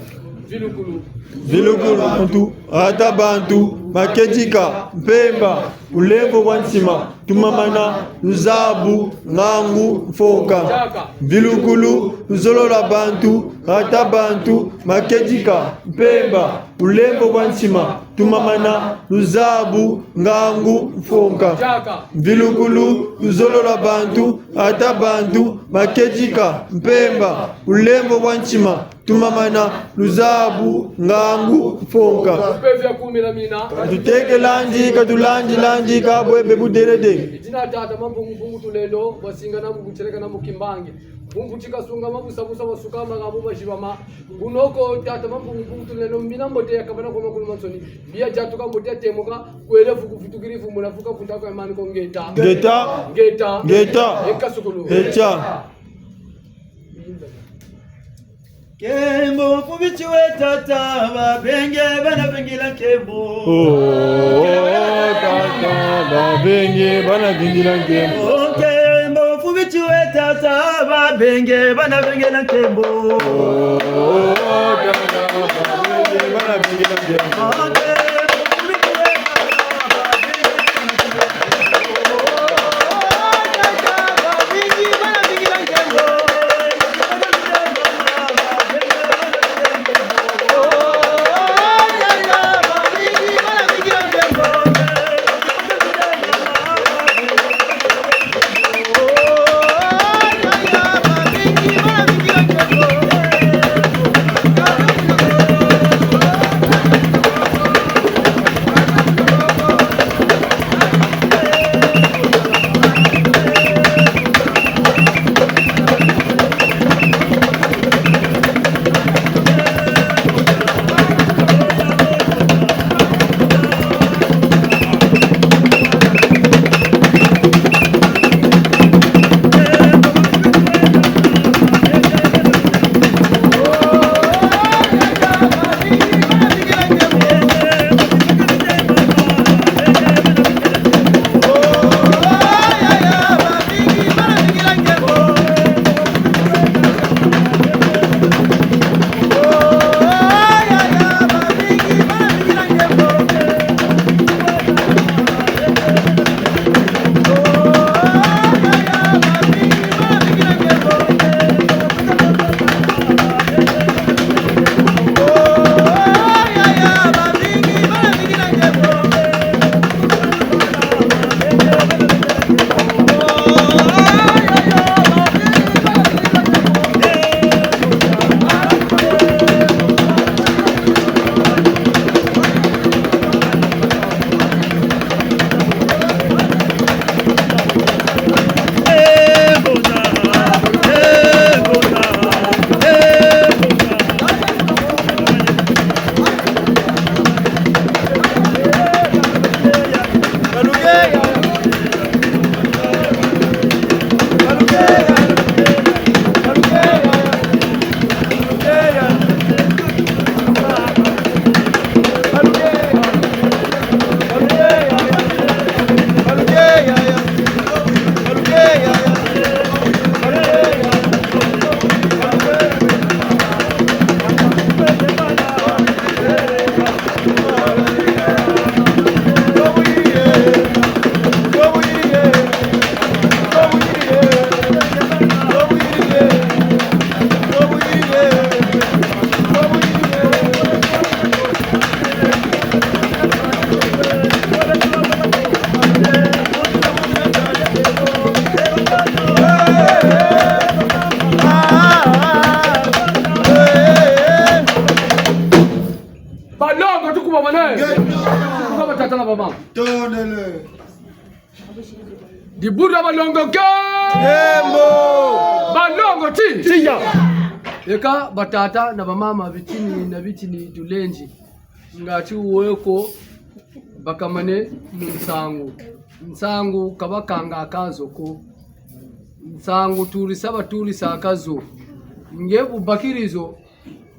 vilukulu bantu ata bantu makejika mpemba ulembo wa nsima tumamana luzabu ngangu mfoka vilukulu luzolola bantu ata bantu makejika mpemba ulembo wa nsima tumamana luzabu ngangu mfoka vilukulu luzolola bantu ata bantu makejika mpemba ulembo wa nsima tumamana luzabu ngangu mfonka upevya kumira mina tuteke lanji katulanji lanji kabwebe buderede jina tata mambu tulelo wasinga na mbuchereka na mukimbange mbuchika sunga mabusabusa wasukama ngabo bashibama unoko tata mambu tulelo mina mbote yakabana kwa makulu mansoni bia jatuka mbote temoka kwelefu kufutukirifu munafuka kutaka imani ko ngeta ekasukulu echa Kembo fubichiwe tata babenge bana bengila kembo tata babenge bana bengila kembo Kembo fubichiwe tata babenge bana bengila kembo tata babenge bana bengila kembo Dibuda balongo Kembo balongo tiya eka batata na bamama bitini tulenji ngati uweko bakamane nsangu kabakanga akazoko nsangu tulisa akazo ngebu bakirizo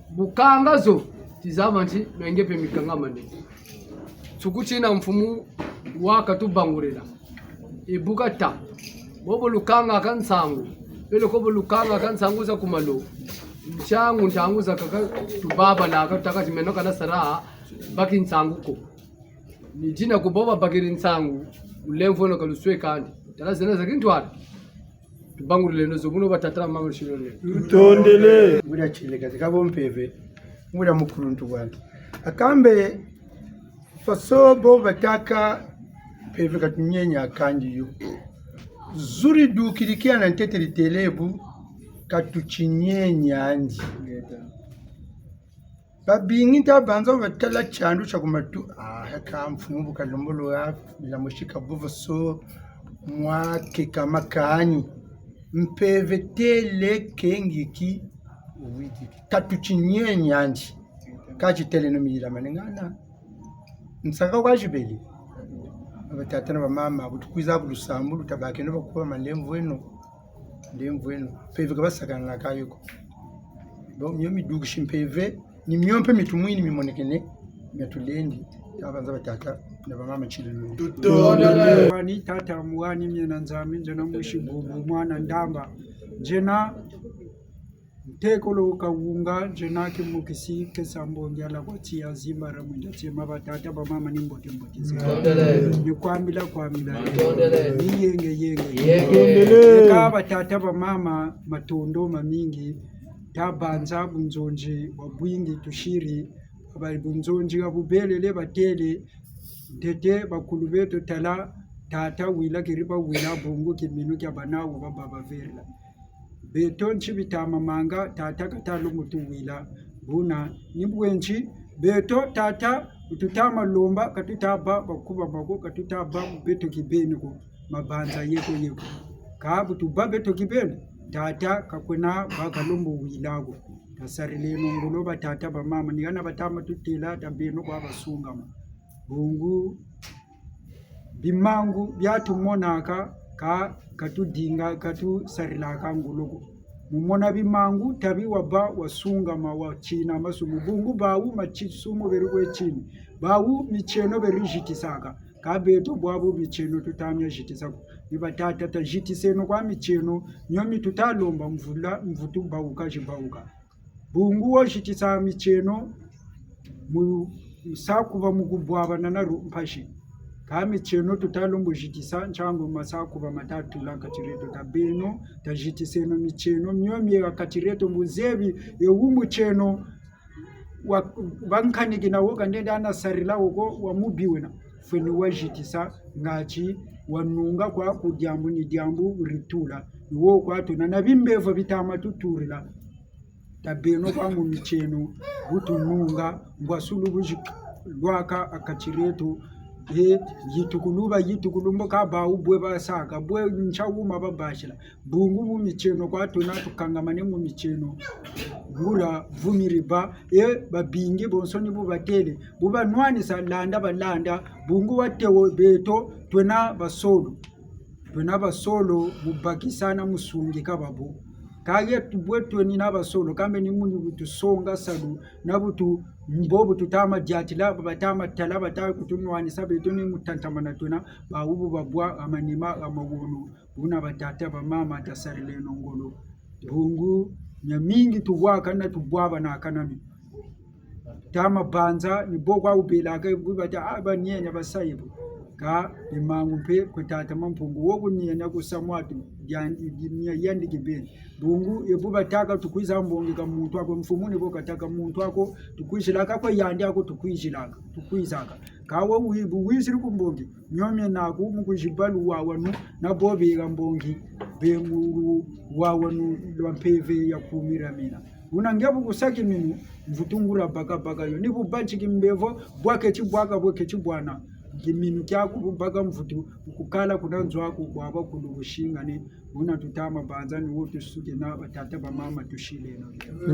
bukangazo tizama nti mengepe mikangamane tsukuchina mfumu wakatubangurira ibukata bobo lukanga kansangu bele kobo lukanga kansangu za kumalo changu ntangu za kaka tubaba la kaka timeno kana sara baki nsangu ko ni jina kuboba bakiri nsangu ulemvo no kaluswe kandi tarazena zakintwala tubangulile nozo buno batatara mama shirole utondele bura chile katika bompeve bura mukuruntu bwana akambe fasobo bataka peve katunyenya kanji yo zuri dukirikia na nteteri telebu katuchinyenya andi babingi tabanza batala chandu chakumatu haka mfumu bukalombolo ya bila mushika buvo so mwake kama kanyu mpeve tele kengiki uwiti katuchinyenya andi kachi tele no miyila manengana nsaka kwa jibeli abatatana bamama butukwiza bulusambu lutabake no bakuba malemvu eno ndemvu eno peve kabasakana nakayuko bo nyomi dugishi mpeve ni myompe mitumwini mimonekene metulendi abanza batata na bamama chilulu tutondele wani tata muwani myena nzami njena mushibubu mwana ndamba njena tekolo kawunga njena kimukisi kesambongi ala kwati azima ramunda chema batata bamama ni mbote ni kwamila ni yenge ka batata bamama matondo mamingi tabanza bunzonji wabwingi tushiri abali bunzonji abubelele batele tete bakulu betu tala tata wila kiriba wila bungu kiminu kya banawu baba verla beto nchibitama manga tata katalo mutu wila buna nibwenchi beto tata ututama lomba katutaba bakuba bako katutaba beto kibeni ko mabanza yeko kabu tubabe to kibeni tata kakwena bakalombo wilago tasarile nongolo batata bamama nigana batama tutila tabeno kwa basunga bungu bimangu byatumonaka katudinga katusarilaka ngulugo mumona bimangu tabi waba wasunga wa china masumu bungu bawu machisumu berwe chini bawu micheno berijitisaka kabeto bwabo micheno tutamya jitisaka nibatata tajitiseno kwa micheno nyomi tutalomba mvutu bauka jibauka bungu wo jitisa micheno musakuba mugubwaba nanaru mpashi kami cheno tutalombo jitisa nchango masakuba matatu la katireto tabeno tajitiseno micheno myomi ya katireto muzebi yewumu cheno bankaniki na woka ndenda ana sarila woko wamubiwena fweni wajitisa ngachi wanunga kwa kudyambu ni dyambu ritula niwo kwa tuna na bimbevo bitama tuturila tabeno kwa mu micheno butununga ngwasulu bujik lwaka akachireto yitukulumba ka bawu bwe basaka bwe nchawuma babashila bungu mu micheno kwa tuna tukangamane mu micheno bura vumiriba babingi bonsoni bubatele buba nwani salanda balanda bungu watewo beto twena basolo bubakisana musungi kababu kage tubweto ni nabasolo kambe ni muni butusonga salu nabutu mbobu tutama jatila batama talaba ta kutunwani sabeto ni mutantamana tuna bawubu babwa amanima amagunu buna batata bamama tasarile nongolo bungu nyamingi tuwaka na tubwaba na kanami tama banza ni bokwa ubelaga bubata abanyenya basayibu ka imangumpe kutata mampungu wobu nyenya kusamwatu yandi kibeni bungu ebuba taka tukwiza mbongi ka muntu wako mfumuni boka taka muntu wako tukwishilaka kwa yandi yako tukwizaka kawo uibu wisiri kumbongi nyomye naku mukujibalu wawanu na bobe ga mbongi benguru wawanu lwampeve ya kumira mina unangebu kusaki minu mvutungura baka yo nibu banchi kimbevo bwake chibwaka bwake chibwana kiminu kyako baka mvutu ukukala kunanzwa ku kwaba kulubushinga ni una tutama banzani wote suke na batata bamama tushile no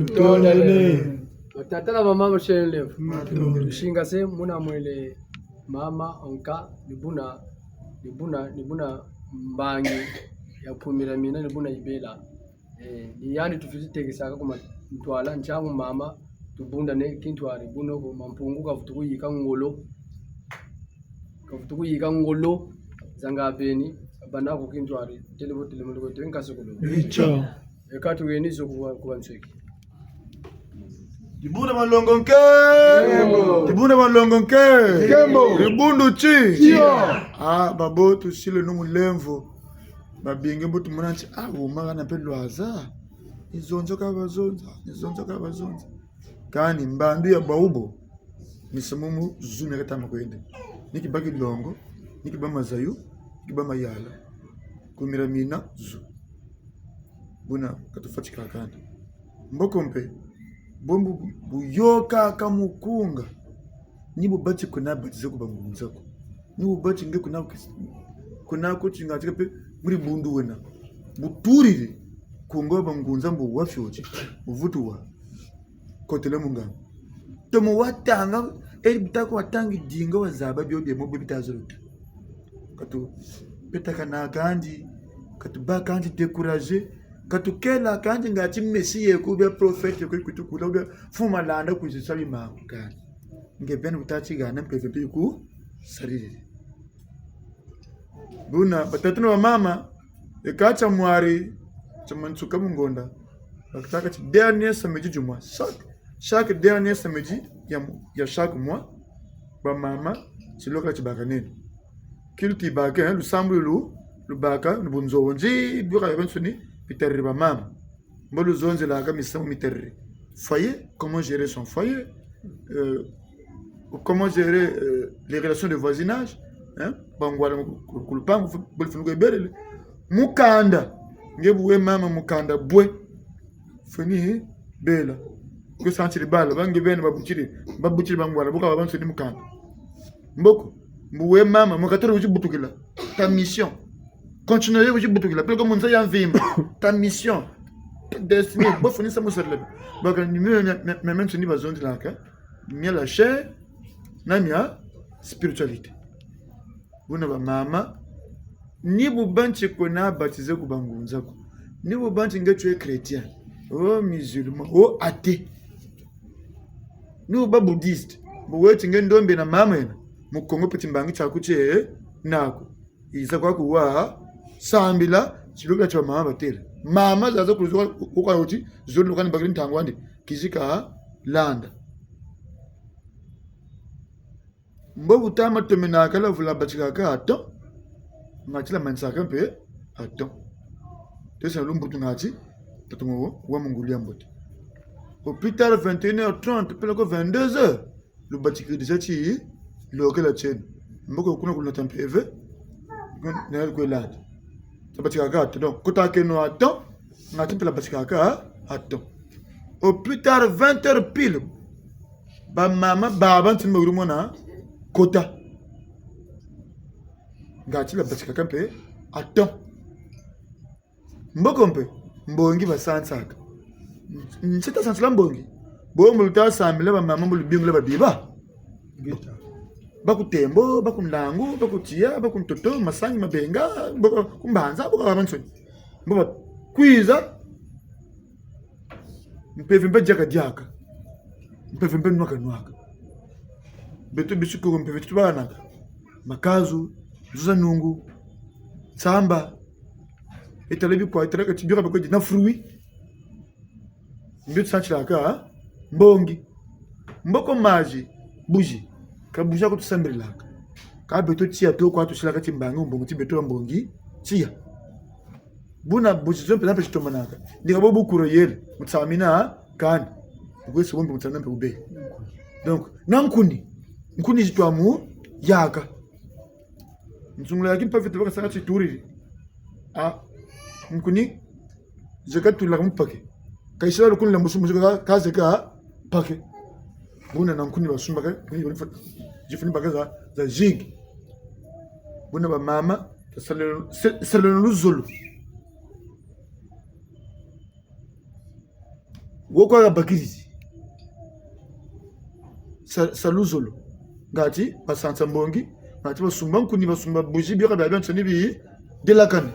tutondele batata na bamama shele tushinga se muna mwele mama onka nibuna mbangi ya kumira mina nibuna ibela yani tufititekesaka kuma ntwala nchangu mama tubunda ne kintwari buno ko mampungu kavutukuyika ngolo zanga beni bana ko kinjwari telebo ko tenga sokolo Ciao. e ka to yeni zo ko banseki Tibuna malongo nke. Tibuna malongo nke. Ribundu chi. Ah, babo tusile no mulemvo. Babinge mbutu munanchi uma kana pedwaza. Izonzo ka bazonza. Kani mbandu ya baubo. Misamumu zune katama kwende. Nikibaki longo, nikibama zayu, nikibama yala. Kumira mina zu. Buna katufachika kanda. Mbokompe. Bombu buyoka kamukunga nibo bachi kuna batize kubangunzako nibo bachi nge kuna ko chinga tikepe muri bundu wena buturire kungo bangunza mbo wafyoje buvutuwa kotele munganga tomo watanga bitako watangi dingo wazaba byobye mo bitazuluta katu petaka na kandi katu ba kandi décourager katukela kandi ngati mesiye kubya prophet kutukula ubya fuma landa kuzisabi makani ngebene utachi gana mpeve ku sariri buna batatu wa mama ekacha mwari chamansuka mungonda bakataka chi dernier samedi du mois chaque dernier samedi ya chaque mois ba mama chiloka chibakanene kilti baka lu sambulu lu baka lu bunzo onji buka yabensuni Peter mama mbolo zonze la kamisamo miterre foyer comment gérer son foyer comment gérer les relations de voisinage hein bangwala kulpangu bolfunuko berele mukanda ngebuwe mama mukanda bwe fini bela ko santiri bala bangi bene babuchiri bangwala buka babanso ni mukanda mboko mbuwe mama mukatoro uchibutukila ta mission continuez vous boutoukila parce que mon ça y a vimba ta mission destinée bon finir ça monsieur le donc ni même ce niveau zone là que ni la chair na mia spiritualité buna ba mama ni bubanchi kona baptisé ku bangunza ko ni bubanchi ngetu chrétien oh musulman oh athée ni ba bouddhiste bo wetu ngendombe na mama ena mu Kongo peti mbangi chakuche nako iza kwa kuwa sambila chiluka cha mama batela mama zaza kuzuka ukayoti zoni lokani bakini ntangwande kizika landa mbo butama tomena kala vula bachika ka ato ngachila mansaka mpe ato tesa lumbutu ngati tatumo wa mungulia mbote hôpital 21h30 pelako 22h lu bachika déjà chi lokela chen mboko kuna kuna tempeve na ko landa tabachika donc kota keno attend ngati pela bachika attend au plus tard 20h pile ba mama baba ntimbe urumona kota ngati la bachika kampe attend mbokompe mbongi basansaka nchita sansala mbongi bo multa samile ba mama mulubingule babiba bakutembo bakundangu bakutia bakuntoto masangi mabenga kumbanza bakubansoni mboba kwiza mpeve mbe jaka mpeve mbe nwaka beto bisuko mpeve tubana makazu zuza nungu samba etalebi kwa etalaka tibira bakoji na fruit mbe tsanchilaka mbongi mboko maji buji kabuja ko tusambirlaka ka beto tia to kwa tushilaka timbango mbongo tibeto mbongi tia buna bujizo mpena pesto manaka ndika bobu kuro yele mutsamina kan ngwese bombe mutsamina mpe ube donc nankuni nkuni jitwamu yaka mtsungula yaki pa fete baka saka chituri nkuni zakatu la mpake kaisha lo kunla musumu kaze ka pake buna nankuni basumba ka jifuni bakaza za jig buna ba mama salelo luzulu woko ga bakirizi saluzulu ngati basansa mbongi ngati basumba nkuni basumba buji byo ka babyan tsoni bi delakan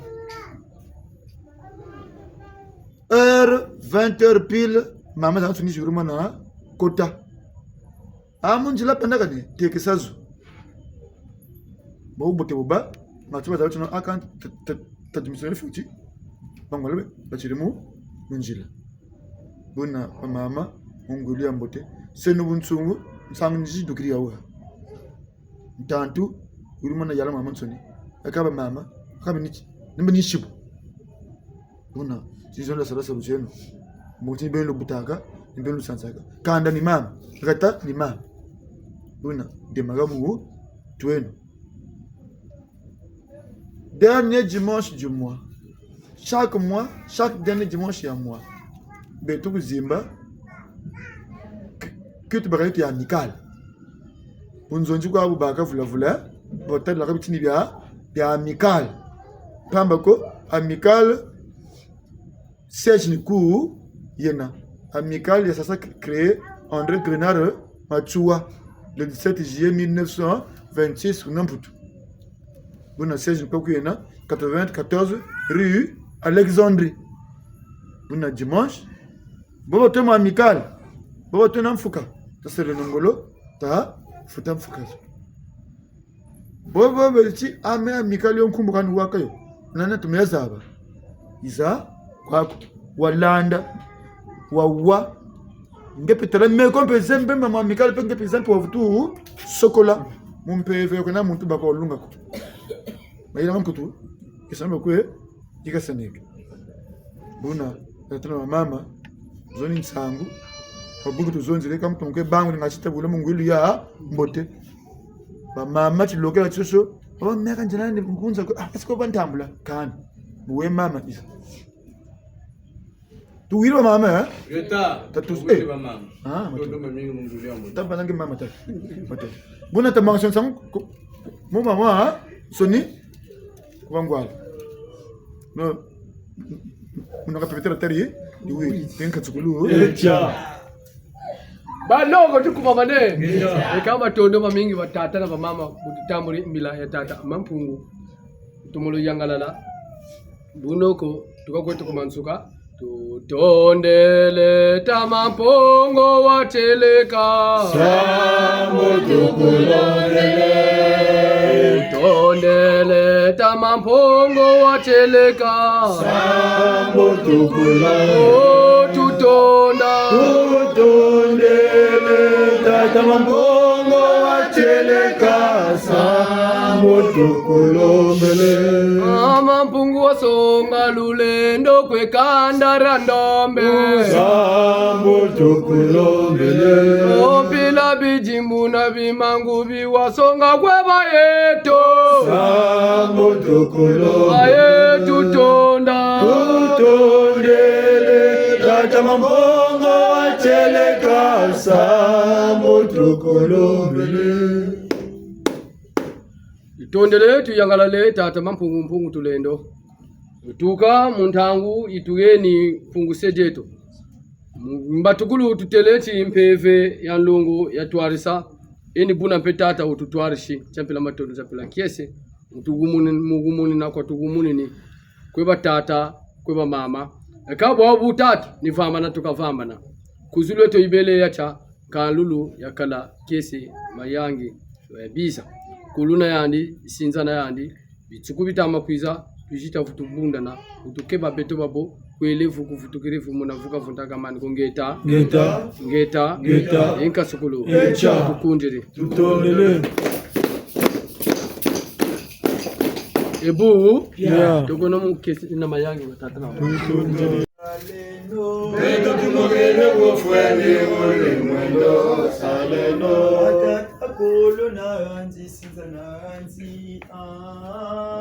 heure 20h pile mama za tsoni juruma na kota amunjila pandaka ne tekesazo bo bote boba ngati baza tuna akan tadmisele futi bangwalbe bachiremu munjila buna mama munguli ambote senu bunsungu nsangni dukiri yawa ntantu urimona yala mama nsoni akaba mama akaba nimba shibu buna sizonda sarasa bujeno muti belo butaka belo sansaka kanda ni mama rata ni mama buna demagamu twenu. Dernier dimanche du mois. Chaque mois, chaque dernier dimanche, il y a un mois. Betou Zimba, que tu barres qui est amical. Vous nous dit quoi, vous barrez, vous la voulez. Peut-être la rabitine est amical. Pambako, amical, c'est une cour, il y en a. Amical, il y a ça créé André Grenard, Machoua, le 17 juillet 1926, ou n'importe où. Vous n'avez pas 94 rue Alexandrie. Vous n'avez dimanche. Vous avez un amical. Vous avez un fouka. Ça c'est le nongolo. Ta fouta fouka. Vous avez un amical. Vous avez un wakayo. Nana tumezaba. Isa wako walanda wawa. Ngepetala me kompe zembe mama amical pe ngepezan pour vous sokola. Mon père ko na muntu bako lunga ko. Maila mamkutu kisema kwe ikasaneka buna tatana mama zoni nsangu babuku tuzonzile kama tumke bangu ngachita bule mungwilu ya mbote ba mama tilokela tsoso ba meka njana ni nkunza ko asiko bantambula kana buwe mama isa tuwiro mama Yeta tatu ba mama ndo mimi mungwilu ambo tabanange mama ta buna tamangasho sang mo mama soni Wangwala. No, unakapepetera tari iwe tenka tsukulu. Balongo tukuma mane. Kama tondo mamingi watata na mama butamburi mbila ya tata mampungu. Tumulo yangalala. Bunoko tukakwetu kumansuka. Tutondele tamampongo wateleka. Samo tukulondele. Tutondele tamampongo wateleka. Samo tukulondele. Oh tutonda. Tutondele tamampongo wateleka. Samo tukulondele. Mampungu wasonga lulendo kwekanda randombe. Sambo tukulombele. Opila bijimbu na bimangu biwasonga kweba yeto. Sambo tukulombele. Ayetu tonda. Tutondele tata mambongo wateleka. Sambo tukulombele. Itondele tuyangalale tata mampungu tulendo. Tuka muntangu itugeni pungu sejeto. Mbatukulu tuteleti mpeve ya nlungu ya tuarisa. Eni buna mpetata ututwarishi. Champila matodo champila kiese. Mugumuni na kwa tugumuni ni. Kweba tata, kweba mama. Kabu wabu tatu ni fama na tukafama na. Kuzulu eto ibele ya cha. Kanlulu ya kala kiese mayangi bisa. Kuluna yandi, sinzana yandi. Bituku bitama kwiza. Tujita futubunda na utukeba beto babo kwelefu kufutukirefu munavuka funtaka mani kongeta ngeta enka sukulu tukundire tutondele ebu tokono mukesi na mayangi watata na tutondele beto tumogele bofwele ole mwendo saleno Akolo na anzi sinza na anzi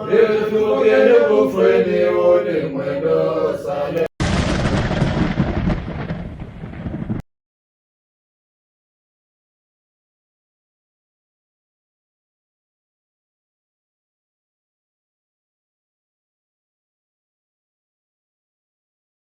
beto tumogele bofwele ole mwendo saleno